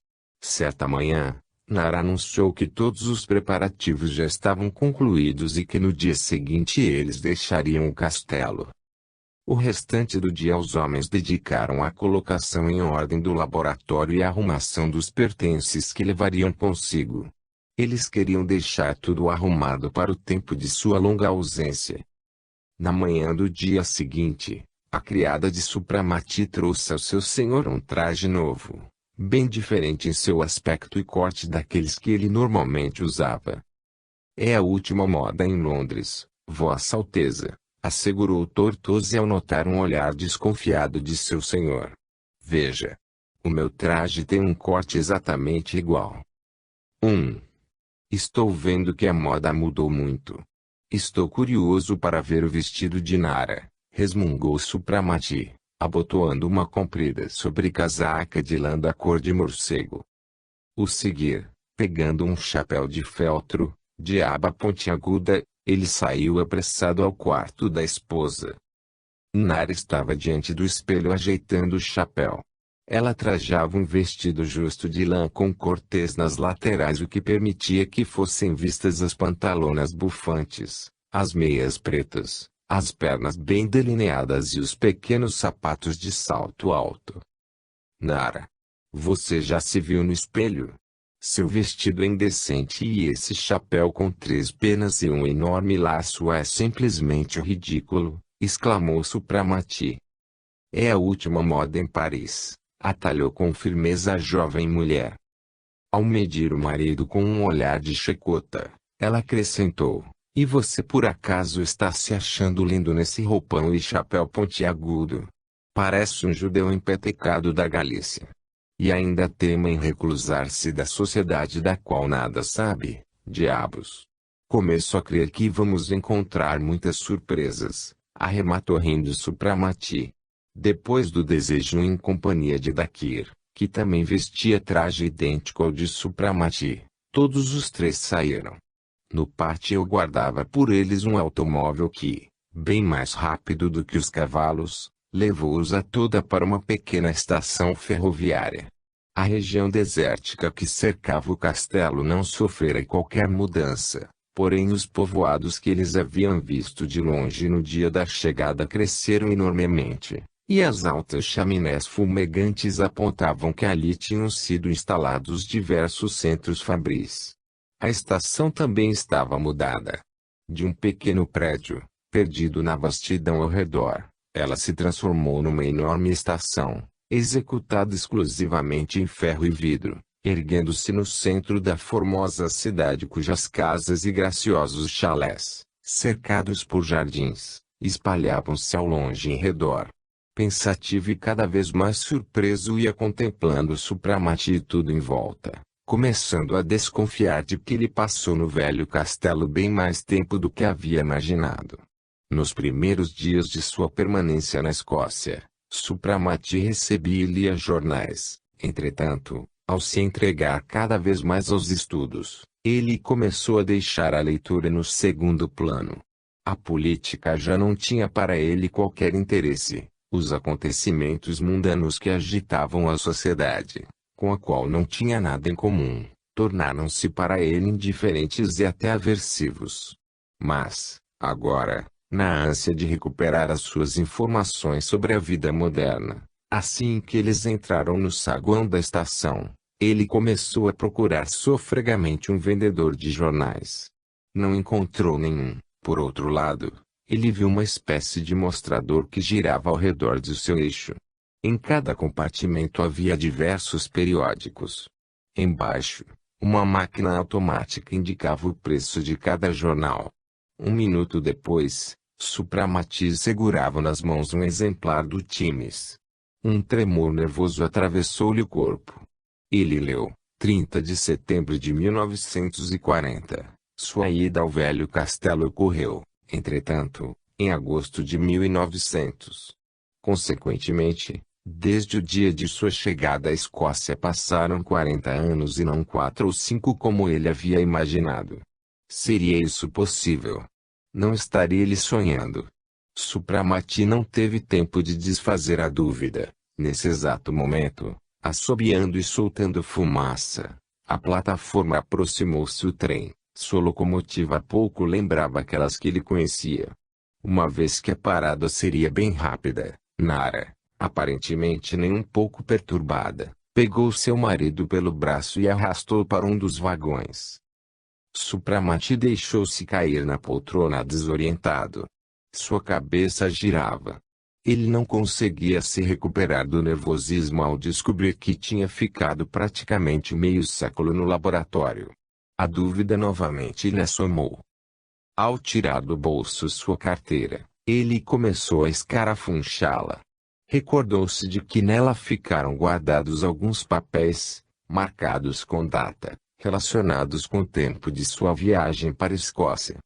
Certa manhã, Nara anunciou que todos os preparativos já estavam concluídos e que no dia seguinte eles deixariam o castelo. O restante do dia os homens dedicaram à colocação em ordem do laboratório e à arrumação dos pertences que levariam consigo. Eles queriam deixar tudo arrumado para o tempo de sua longa ausência. Na manhã do dia seguinte, a criada de Supramati trouxe ao seu senhor um traje novo, bem diferente em seu aspecto e corte daqueles que ele normalmente usava. "É a última moda em Londres, Vossa Alteza", assegurou Tortoise ao notar um olhar desconfiado de seu senhor. "Veja. O meu traje tem um corte exatamente igual." Estou vendo que a moda mudou muito. Estou curioso para ver o vestido de Nara", resmungou Supramati. abotoando uma comprida sobrecasaca de lã da cor de morcego. O seguir, pegando um chapéu de feltro, de aba pontiaguda, ele saiu apressado ao quarto da esposa. Nara estava diante do espelho ajeitando o chapéu. Ela trajava um vestido justo de lã com cortês nas laterais, o que permitia que fossem vistas as pantalonas bufantes, as meias pretas, as pernas bem delineadas e os pequenos sapatos de salto alto. Nara, você já se viu no espelho? Seu vestido é indecente e esse chapéu com 3 penas e um enorme laço é simplesmente ridículo, exclamou Supramati. É a última moda em Paris, atalhou com firmeza a jovem mulher. Ao medir o marido com um olhar de chacota, ela acrescentou, e você por acaso está se achando lindo nesse roupão e chapéu pontiagudo? Parece um judeu empetecado da Galícia. E ainda teima em reclusar-se da sociedade da qual nada sabe, diabos. Começo a crer que vamos encontrar muitas surpresas, arrematou rindo Supramati. Depois do desejo em companhia de Dakir, que também vestia traje idêntico ao de Supramati, todos os 3 saíram. No pátio guardava por eles um automóvel que, bem mais rápido do que os cavalos, levou-os a toda para uma pequena estação ferroviária. A região desértica que cercava o castelo não sofrera qualquer mudança, porém os povoados que eles haviam visto de longe no dia da chegada cresceram enormemente, e as altas chaminés fumegantes apontavam que ali tinham sido instalados diversos centros fabris. A estação também estava mudada. De um pequeno prédio, perdido na vastidão ao redor, ela se transformou numa enorme estação, executada exclusivamente em ferro e vidro, erguendo-se no centro da formosa cidade cujas casas e graciosos chalés, cercados por jardins, espalhavam-se ao longe em redor. Pensativo e cada vez mais surpreso ia contemplando Supramati e tudo em volta, começando a desconfiar de que ele passou no velho castelo bem mais tempo do que havia imaginado. Nos primeiros dias de sua permanência na Escócia, Supramati recebia e lia jornais. Entretanto, ao se entregar cada vez mais aos estudos, ele começou a deixar a leitura no segundo plano. A política já não tinha para ele qualquer interesse. Os acontecimentos mundanos que agitavam a sociedade, com a qual não tinha nada em comum, tornaram-se para ele indiferentes e até aversivos. Mas, agora, na ânsia de recuperar as suas informações sobre a vida moderna, assim que eles entraram no saguão da estação, ele começou a procurar sofregamente um vendedor de jornais. Não encontrou nenhum. Por outro lado, ele viu uma espécie de mostrador que girava ao redor de seu eixo. Em cada compartimento havia diversos periódicos. Embaixo, uma máquina automática indicava o preço de cada jornal. Um minuto depois, Supramati segurava nas mãos um exemplar do Times. Um tremor nervoso atravessou-lhe o corpo. Ele leu, 30 de setembro de 1940, sua ida ao velho castelo ocorreu, entretanto, em agosto de 1900. Consequentemente, desde o dia de sua chegada à Escócia passaram 40 anos e não 4 ou 5 como ele havia imaginado. Seria isso possível? Não estaria ele sonhando? Supramati não teve tempo de desfazer a dúvida. Nesse exato momento, assobiando e soltando fumaça, a plataforma aproximou-se o trem. Sua locomotiva pouco lembrava aquelas que ele conhecia. Uma vez que a parada seria bem rápida, Nara, aparentemente nem um pouco perturbada, pegou seu marido pelo braço e arrastou para um dos vagões. Supramati deixou-se cair na poltrona desorientado. Sua cabeça girava. Ele não conseguia se recuperar do nervosismo ao descobrir que tinha ficado praticamente meio século no laboratório. A dúvida novamente lhe assomou. Ao tirar do bolso sua carteira, ele começou a escarafunchá-la. Recordou-se de que nela ficaram guardados alguns papéis, marcados com data, relacionados com o tempo de sua viagem para a Escócia.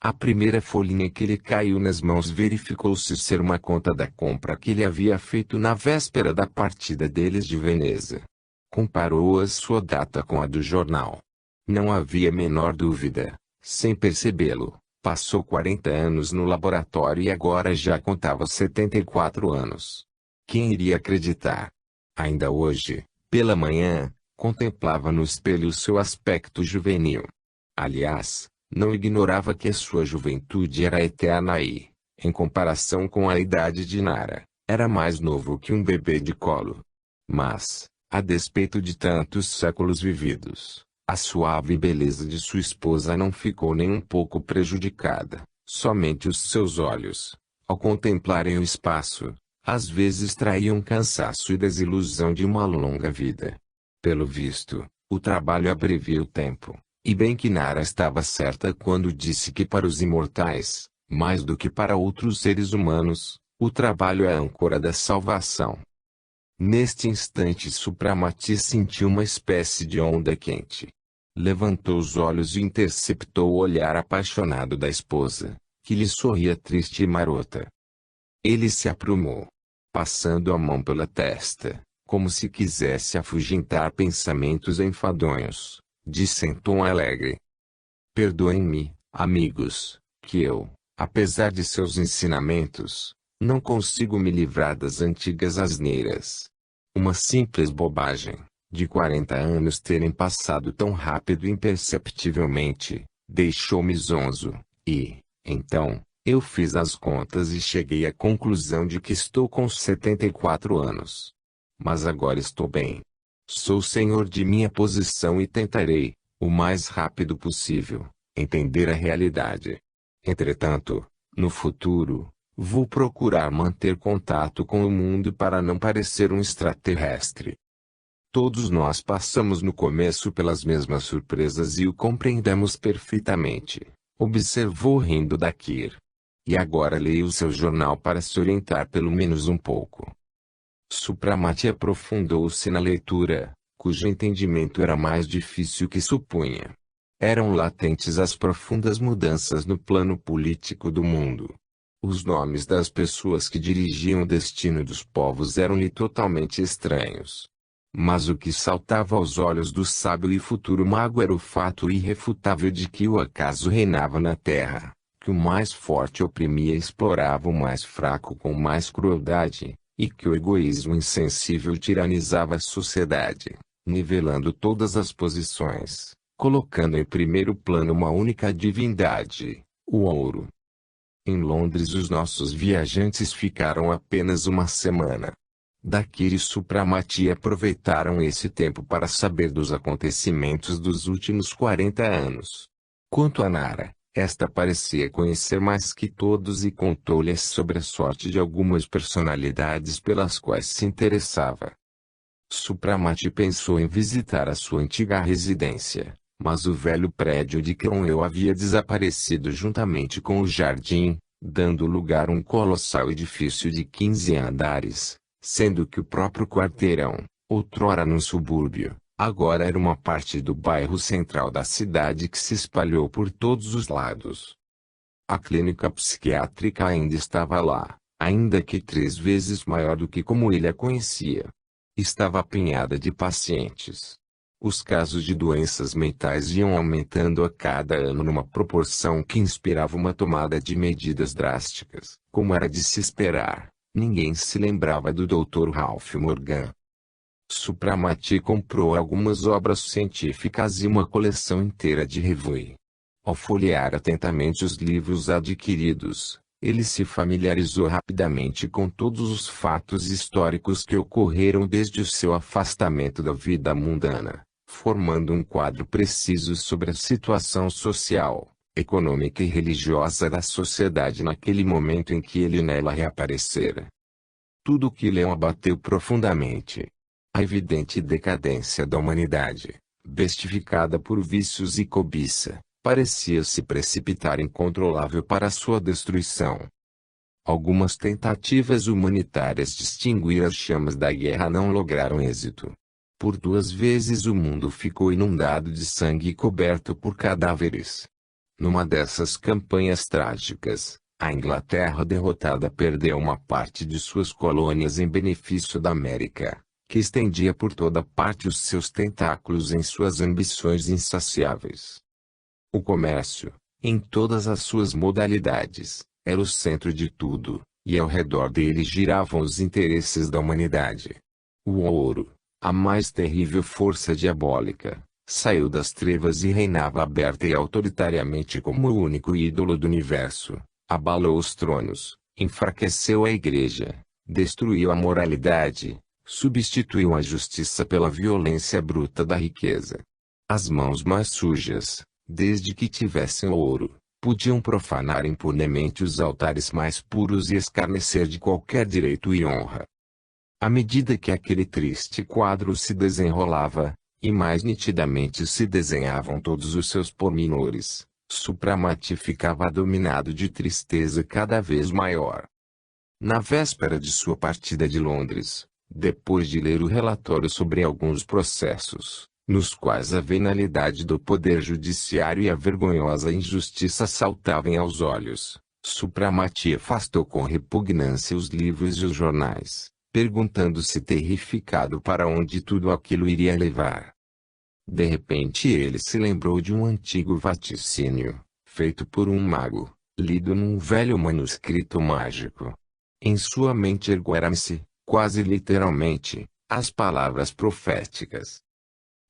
A primeira folhinha que lhe caiu nas mãos verificou-se ser uma conta da compra que ele havia feito na véspera da partida deles de Veneza. Comparou a sua data com a do jornal. Não havia a menor dúvida, sem percebê-lo, passou 40 anos no laboratório e agora já contava 74 anos. Quem iria acreditar? Ainda hoje, pela manhã, contemplava no espelho seu aspecto juvenil. Aliás, não ignorava que a sua juventude era eterna e, em comparação com a idade de Nara, era mais novo que um bebê de colo. Mas, a despeito de tantos séculos vividos, a suave beleza de sua esposa não ficou nem um pouco prejudicada. Somente os seus olhos, ao contemplarem o espaço, às vezes traíam cansaço e desilusão de uma longa vida. Pelo visto, o trabalho abrevia o tempo. E bem que Nara estava certa quando disse que para os imortais, mais do que para outros seres humanos, o trabalho é a âncora da salvação. Neste instante Supramati sentiu uma espécie de onda quente. Levantou os olhos e interceptou o olhar apaixonado da esposa, que lhe sorria triste e marota. Ele se aprumou, passando a mão pela testa, como se quisesse afugentar pensamentos enfadonhos. Disse em tom alegre: perdoem-me, amigos, que eu, apesar de seus ensinamentos, não consigo me livrar das antigas asneiras. Uma simples bobagem, de 40 anos terem passado tão rápido e imperceptivelmente, deixou-me zonzo, e, então, eu fiz as contas e cheguei à conclusão de que estou com 74 anos. Mas agora estou bem. Sou senhor de minha posição e tentarei, o mais rápido possível, entender a realidade. Entretanto, no futuro, vou procurar manter contato com o mundo para não parecer um extraterrestre. Todos nós passamos no começo pelas mesmas surpresas e o compreendemos perfeitamente, observou rindo Dakir. E agora leia o seu jornal para se orientar pelo menos um pouco. Supramati aprofundou-se na leitura, cujo entendimento era mais difícil que supunha. Eram latentes as profundas mudanças no plano político do mundo. Os nomes das pessoas que dirigiam o destino dos povos eram-lhe totalmente estranhos. Mas o que saltava aos olhos do sábio e futuro mago era o fato irrefutável de que o acaso reinava na terra, que o mais forte oprimia e explorava o mais fraco com mais crueldade, e que o egoísmo insensível tiranizava a sociedade, nivelando todas as posições, colocando em primeiro plano uma única divindade, o ouro. Em Londres os nossos viajantes ficaram apenas uma semana. Dakir e Supramati aproveitaram esse tempo para saber dos acontecimentos dos últimos 40 anos. Quanto a Nara, esta parecia conhecer mais que todos e contou-lhes sobre a sorte de algumas personalidades pelas quais se interessava. Supramati pensou em visitar a sua antiga residência, mas o velho prédio de Cromwell havia desaparecido juntamente com o jardim, dando lugar a um colossal edifício de 15 andares, sendo que o próprio quarteirão, outrora num subúrbio, agora era uma parte do bairro central da cidade que se espalhou por todos os lados. A clínica psiquiátrica ainda estava lá, ainda que 3 vezes maior do que como ele a conhecia. Estava apinhada de pacientes. Os casos de doenças mentais iam aumentando a cada ano numa proporção que inspirava uma tomada de medidas drásticas. Como era de se esperar, ninguém se lembrava do Dr. Ralph Morgan. Supramati comprou algumas obras científicas e uma coleção inteira de revue. Ao folhear atentamente os livros adquiridos, ele se familiarizou rapidamente com todos os fatos históricos que ocorreram desde o seu afastamento da vida mundana, formando um quadro preciso sobre a situação social, econômica e religiosa da sociedade naquele momento em que ele nela reaparecera. Tudo o que lhe abateu profundamente. A evidente decadência da humanidade, bestificada por vícios e cobiça, parecia se precipitar incontrolável para sua destruição. Algumas tentativas humanitárias de extinguir as chamas da guerra não lograram êxito. Por 2 vezes o mundo ficou inundado de sangue e coberto por cadáveres. Numa dessas campanhas trágicas, a Inglaterra derrotada perdeu uma parte de suas colônias em benefício da América, que estendia por toda parte os seus tentáculos em suas ambições insaciáveis. O comércio, em todas as suas modalidades, era o centro de tudo, e ao redor dele giravam os interesses da humanidade. O ouro, a mais terrível força diabólica, saiu das trevas e reinava aberta e autoritariamente como o único ídolo do universo, abalou os tronos, enfraqueceu a igreja, destruiu a moralidade, substituiu a justiça pela violência bruta da riqueza. As mãos mais sujas, desde que tivessem ouro, podiam profanar impunemente os altares mais puros e escarnecer de qualquer direito e honra. À medida que aquele triste quadro se desenrolava, e mais nitidamente se desenhavam todos os seus pormenores, Supramati ficava dominado de tristeza cada vez maior. Na véspera de sua partida de Londres, depois de ler o relatório sobre alguns processos, nos quais a venalidade do poder judiciário e a vergonhosa injustiça saltavam aos olhos, Supramati afastou com repugnância os livros e os jornais, perguntando-se terrificado para onde tudo aquilo iria levar. De repente ele se lembrou de um antigo vaticínio, feito por um mago, lido num velho manuscrito mágico. Em sua mente ergueram-se, quase literalmente, as palavras proféticas.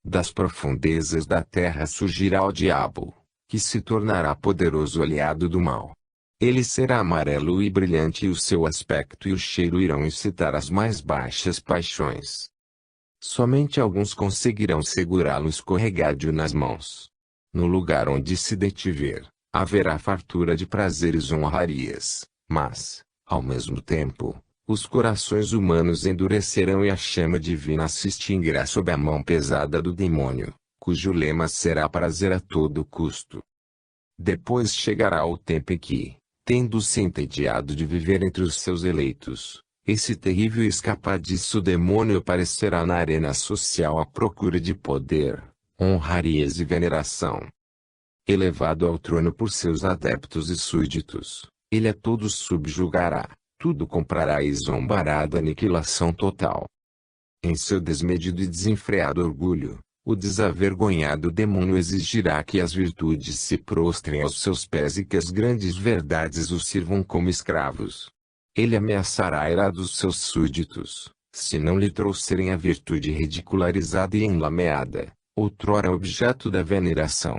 Das profundezas da terra surgirá o diabo, que se tornará poderoso aliado do mal. Ele será amarelo e brilhante e o seu aspecto e o cheiro irão excitar as mais baixas paixões. Somente alguns conseguirão segurá-lo escorregadio nas mãos. No lugar onde se detiver, haverá fartura de prazeres e honrarias, mas, ao mesmo tempo, os corações humanos endurecerão e a chama divina se extinguirá sob a mão pesada do demônio, cujo lema será prazer a todo custo. Depois chegará o tempo em que, tendo-se entediado de viver entre os seus eleitos, esse terrível e escapadiço demônio aparecerá na arena social à procura de poder, honrarias e veneração. Elevado ao trono por seus adeptos e súditos, ele a todos subjugará, tudo comprará e zombará da aniquilação total. Em seu desmedido e desenfreado orgulho, o desavergonhado demônio exigirá que as virtudes se prostrem aos seus pés e que as grandes verdades o sirvam como escravos. Ele ameaçará a ira dos seus súditos, se não lhe trouxerem a virtude ridicularizada e enlameada, outrora objeto da veneração.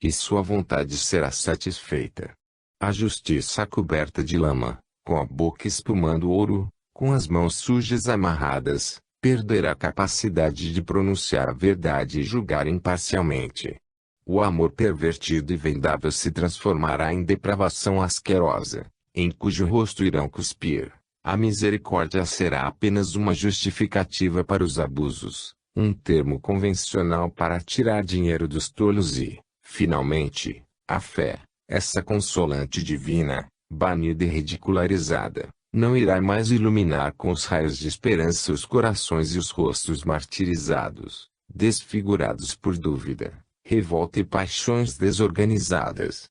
E sua vontade será satisfeita. A justiça coberta de lama, com a boca espumando ouro, com as mãos sujas amarradas, perderá a capacidade de pronunciar a verdade e julgar imparcialmente. O amor pervertido e vendável se transformará em depravação asquerosa, em cujo rosto irão cuspir. A misericórdia será apenas uma justificativa para os abusos, um termo convencional para tirar dinheiro dos tolos e, finalmente, a fé, essa consolante divina, banida e ridicularizada, não irá mais iluminar com os raios de esperança os corações e os rostos martirizados, desfigurados por dúvida, revolta e paixões desorganizadas.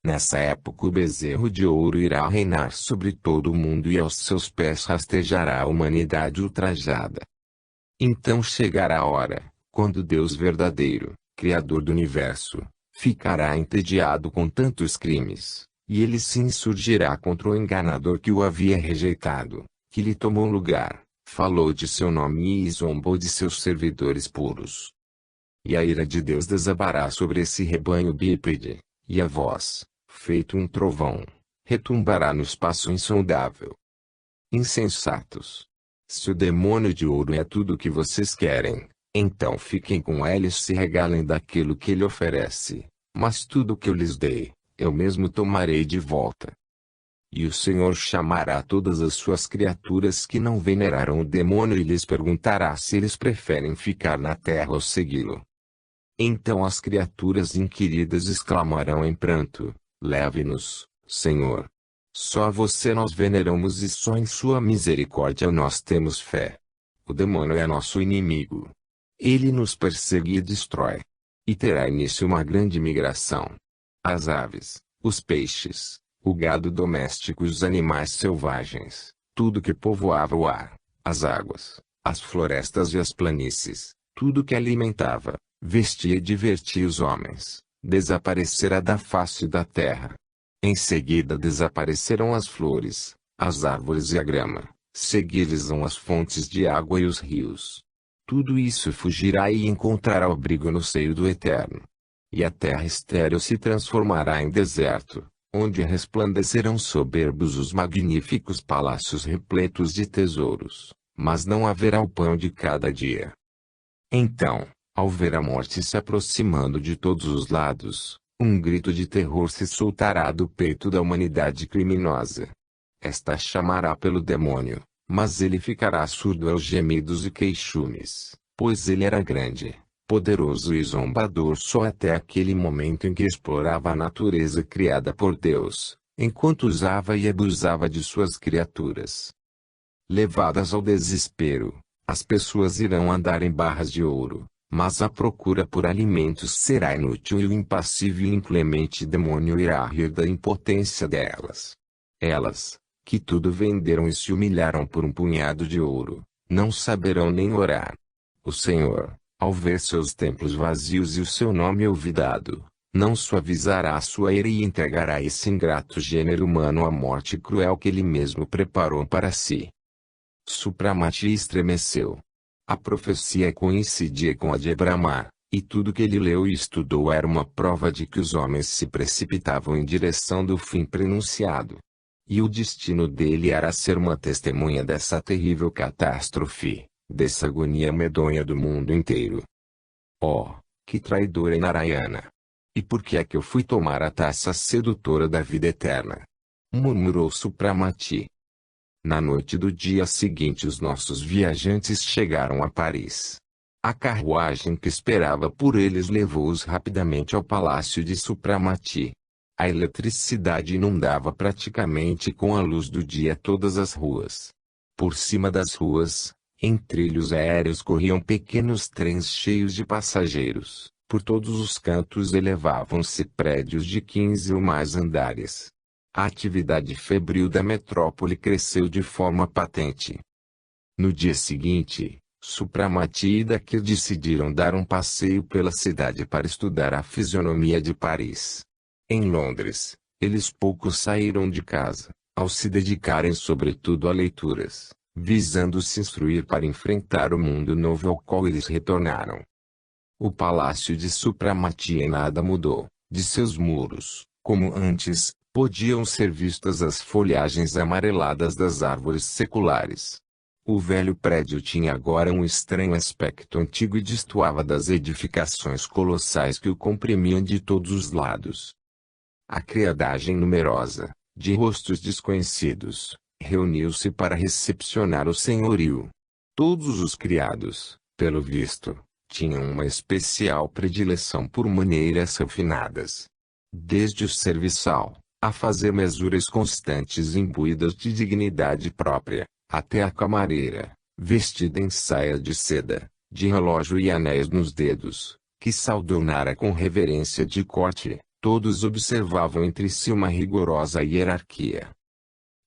Nessa época o bezerro de ouro irá reinar sobre todo o mundo e aos seus pés rastejará a humanidade ultrajada. Então chegará a hora, quando Deus verdadeiro, Criador do universo, ficará entediado com tantos crimes, e ele se insurgirá contra o enganador que o havia rejeitado, que lhe tomou lugar, falou de seu nome e zombou de seus servidores puros. E a ira de Deus desabará sobre esse rebanho bípede, e a voz, feito um trovão, retumbará no espaço insondável. Insensatos! Se o demônio de ouro é tudo o que vocês querem, então fiquem com ele e se regalem daquilo que ele oferece, mas tudo o que eu lhes dei, eu mesmo tomarei de volta. E o Senhor chamará todas as suas criaturas que não veneraram o demônio e lhes perguntará se eles preferem ficar na terra ou segui-lo. Então as criaturas inquiridas exclamarão em pranto: leve-nos, Senhor. Só a você nós veneramos e só em sua misericórdia nós temos fé. O demônio é nosso inimigo. Ele nos persegue e destrói. E terá início uma grande migração. as aves, os peixes, o gado doméstico e os animais selvagens, tudo que povoava o ar, as águas, as florestas e as planícies, tudo que alimentava, vestia e divertia os homens, desaparecerá da face da terra. Em seguida desapareceram as flores, as árvores e a grama, seguir-lhes-ão as fontes de água e os rios. Tudo isso fugirá e encontrará abrigo no seio do Eterno. E a terra estéril se transformará em deserto, onde resplandecerão soberbos os magníficos palácios repletos de tesouros, mas não haverá o pão de cada dia. Então, ao ver a morte se aproximando de todos os lados, um grito de terror se soltará do peito da humanidade criminosa. Esta chamará pelo demônio, mas ele ficará surdo aos gemidos e queixumes, pois ele era grande, poderoso e zombador só até aquele momento em que explorava a natureza criada por Deus, enquanto usava e abusava de suas criaturas. Levadas ao desespero, as pessoas irão andar em barras de ouro, mas a procura por alimentos será inútil e o impassível e inclemente demônio irá rir da impotência delas. Elas, que tudo venderam e se humilharam por um punhado de ouro, não saberão nem orar. O Senhor, ao ver seus templos vazios e o seu nome olvidado, não suavizará a sua ira e entregará esse ingrato gênero humano à morte cruel que ele mesmo preparou para si. Supramati estremeceu. A profecia coincidia com a de Brahma, e tudo que ele leu e estudou era uma prova de que os homens se precipitavam em direção do fim prenunciado. E o destino dele era ser uma testemunha dessa terrível catástrofe, dessa agonia medonha do mundo inteiro. Oh, que traidora é Narayana! E por que é que eu fui tomar a taça sedutora da vida eterna? Murmurou Supramati. Na noite do dia seguinte os nossos viajantes chegaram a Paris. A carruagem que esperava por eles levou-os rapidamente ao palácio de Supramati. A eletricidade inundava praticamente com a luz do dia todas as ruas. Por cima das ruas, em trilhos aéreos corriam pequenos trens cheios de passageiros. Por todos os cantos elevavam-se prédios de 15 ou mais andares. A atividade febril da metrópole cresceu de forma patente. No dia seguinte, Supramati e Dakir decidiram dar um passeio pela cidade para estudar a fisionomia de Paris. Em Londres, eles pouco saíram de casa, ao se dedicarem sobretudo a leituras, visando se instruir para enfrentar o mundo novo ao qual eles retornaram. O palácio de Supramati em nada mudou. De seus muros, como antes, podiam ser vistas as folhagens amareladas das árvores seculares. O velho prédio tinha agora um estranho aspecto antigo e destoava das edificações colossais que o comprimiam de todos os lados. A criadagem numerosa, de rostos desconhecidos, reuniu-se para recepcionar o senhorio. Todos os criados, pelo visto, tinham uma especial predileção por maneiras refinadas. Desde o serviçal, a fazer mesuras constantes imbuídas de dignidade própria, até a camareira, vestida em saia de seda, de relógio e anéis nos dedos, que saudou Nara com reverência de corte, todos observavam entre si uma rigorosa hierarquia.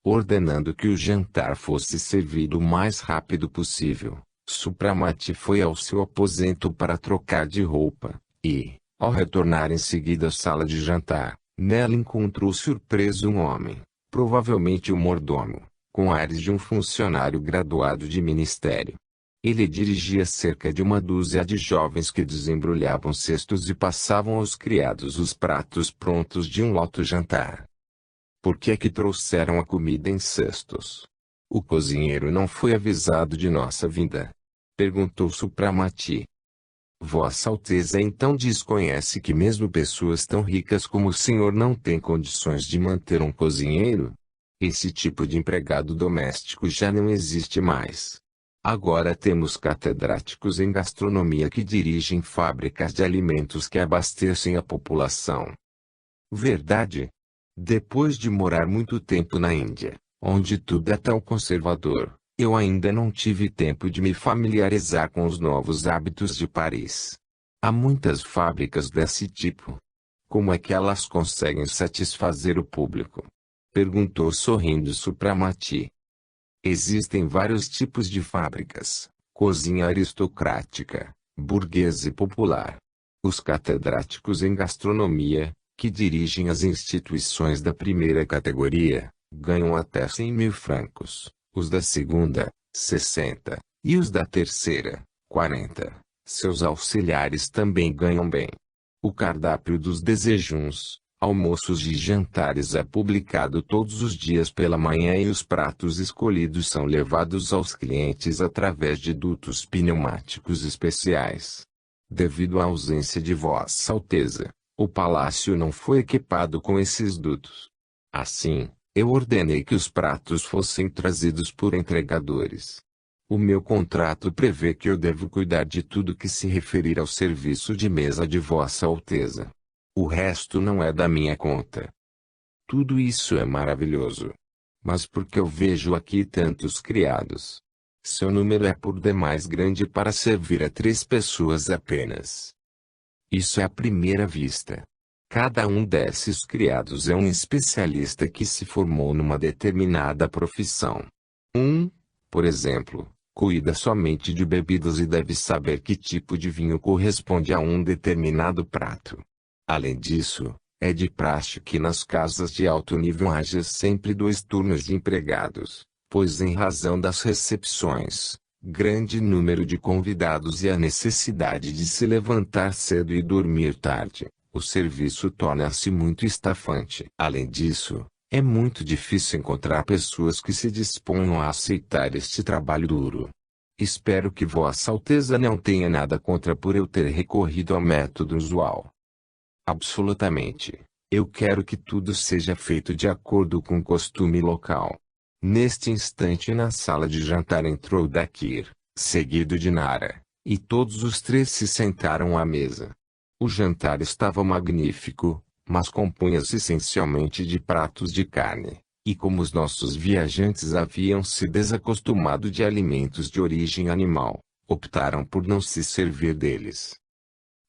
Ordenando que o jantar fosse servido o mais rápido possível, Supramati foi ao seu aposento para trocar de roupa, e, ao retornar em seguida à sala de jantar, nela encontrou surpreso um homem, provavelmente o mordomo, com ares de um funcionário graduado de ministério. Ele dirigia cerca de uma dúzia de jovens que desembrulhavam cestos e passavam aos criados os pratos prontos de um loto jantar. Por que é que trouxeram a comida em cestos? O cozinheiro não foi avisado de nossa vinda? Perguntou Supramati. Vossa Alteza então desconhece que mesmo pessoas tão ricas como o senhor não têm condições de manter um cozinheiro? Esse tipo de empregado doméstico já não existe mais. Agora temos catedráticos em gastronomia que dirigem fábricas de alimentos que abastecem a população. Verdade? Depois de morar muito tempo na Índia, onde tudo é tão conservador, eu ainda não tive tempo de me familiarizar com os novos hábitos de Paris. Há muitas fábricas desse tipo. Como é que elas conseguem satisfazer o público? Perguntou sorrindo Supramati. Existem vários tipos de fábricas: cozinha aristocrática, burguesa e popular. Os catedráticos em gastronomia, que dirigem as instituições da primeira categoria, ganham até 100.000 francos, os da segunda, 60, e os da terceira, 40. Seus auxiliares também ganham bem. O cardápio dos desejuns, almoços e jantares é publicado todos os dias pela manhã e os pratos escolhidos são levados aos clientes através de dutos pneumáticos especiais. Devido à ausência de Vossa Alteza, o palácio não foi equipado com esses dutos. Assim, eu ordenei que os pratos fossem trazidos por entregadores. O meu contrato prevê que eu devo cuidar de tudo que se referir ao serviço de mesa de Vossa Alteza. O resto não é da minha conta. Tudo isso é maravilhoso. Mas por que eu vejo aqui tantos criados? Seu número é por demais grande para servir a 3 pessoas apenas. Isso é à primeira vista. Cada um desses criados é um especialista que se formou numa determinada profissão. Por exemplo, cuida somente de bebidas e deve saber que tipo de vinho corresponde a um determinado prato. Além disso, é de praxe que nas casas de alto nível haja sempre 2 turnos de empregados, pois em razão das recepções, grande número de convidados e a necessidade de se levantar cedo e dormir tarde, o serviço torna-se muito estafante. Além disso, é muito difícil encontrar pessoas que se disponham a aceitar este trabalho duro. Espero que Vossa Alteza não tenha nada contra por eu ter recorrido ao método usual. Absolutamente. Eu quero que tudo seja feito de acordo com o costume local. Neste instante na sala de jantar entrou Dakir, seguido de Nara, e todos os 3 se sentaram à mesa. O jantar estava magnífico, mas compunha-se essencialmente de pratos de carne, e como os nossos viajantes haviam se desacostumado de alimentos de origem animal, optaram por não se servir deles.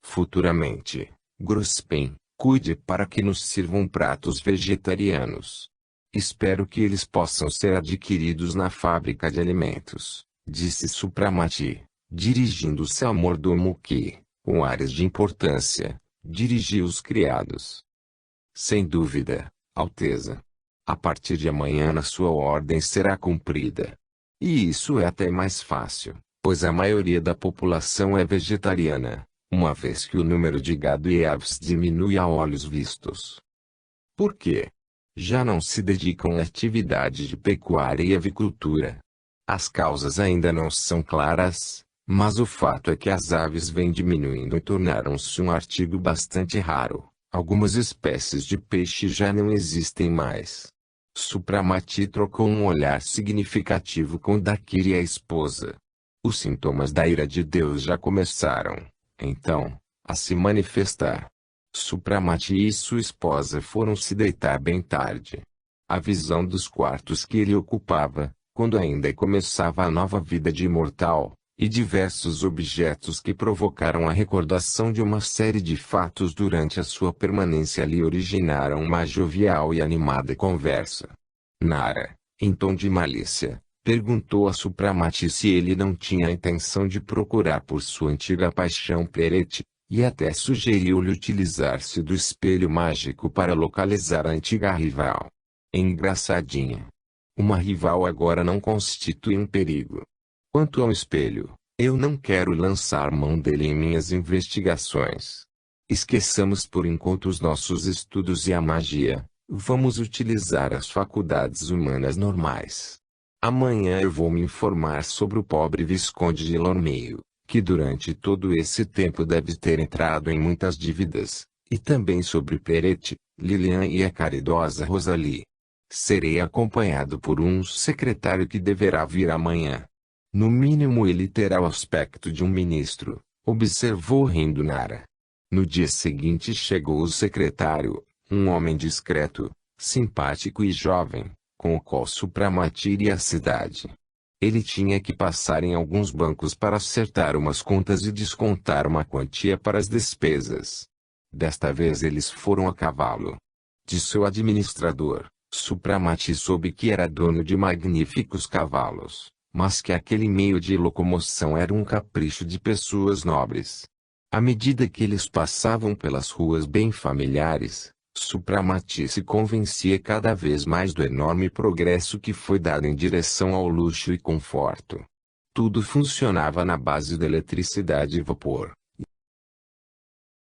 Futuramente, Grospen, cuide para que nos sirvam pratos vegetarianos. Espero que eles possam ser adquiridos na fábrica de alimentos, disse Supramati, dirigindo-se ao mordomo que, com áreas de importância, dirigia os criados. Sem dúvida, Alteza. A partir de amanhã a sua ordem será cumprida. E isso é até mais fácil, pois a maioria da população é vegetariana, uma vez que o número de gado e aves diminui a olhos vistos. Por quê? Já não se dedicam à atividade de pecuária e avicultura. As causas ainda não são claras, mas o fato é que as aves vêm diminuindo e tornaram-se um artigo bastante raro. Algumas espécies de peixe já não existem mais. Supramati trocou um olhar significativo com Dakir e a esposa. Os sintomas da ira de Deus já começaram, então, a se manifestar. Supramati e sua esposa foram se deitar bem tarde. A visão dos quartos que ele ocupava, quando ainda começava a nova vida de imortal, e diversos objetos que provocaram a recordação de uma série de fatos durante a sua permanência ali originaram uma jovial e animada conversa. Nara, em tom de malícia, perguntou a Supramati se ele não tinha a intenção de procurar por sua antiga paixão Perete, e até sugeriu-lhe utilizar-se do espelho mágico para localizar a antiga rival. Engraçadinha. Uma rival agora não constitui um perigo. Quanto ao espelho, eu não quero lançar mão dele em minhas investigações. Esqueçamos por enquanto os nossos estudos e a magia, vamos utilizar as faculdades humanas normais. Amanhã eu vou me informar sobre o pobre Visconde de Lormeio, que durante todo esse tempo deve ter entrado em muitas dívidas, e também sobre Perete, Lilian e a caridosa Rosalie. Serei acompanhado por um secretário que deverá vir amanhã. No mínimo ele terá o aspecto de um ministro, observou rindo Nara. No dia seguinte chegou o secretário, um homem discreto, simpático e jovem, com o qual Supramati iria à cidade. Ele tinha que passar em alguns bancos para acertar umas contas e descontar uma quantia para as despesas. Desta vez eles foram a cavalo. De seu administrador, Supramati soube que era dono de magníficos cavalos, mas que aquele meio de locomoção era um capricho de pessoas nobres. À medida que eles passavam pelas ruas bem familiares, Supramati se convencia cada vez mais do enorme progresso que foi dado em direção ao luxo e conforto. Tudo funcionava na base da eletricidade e vapor.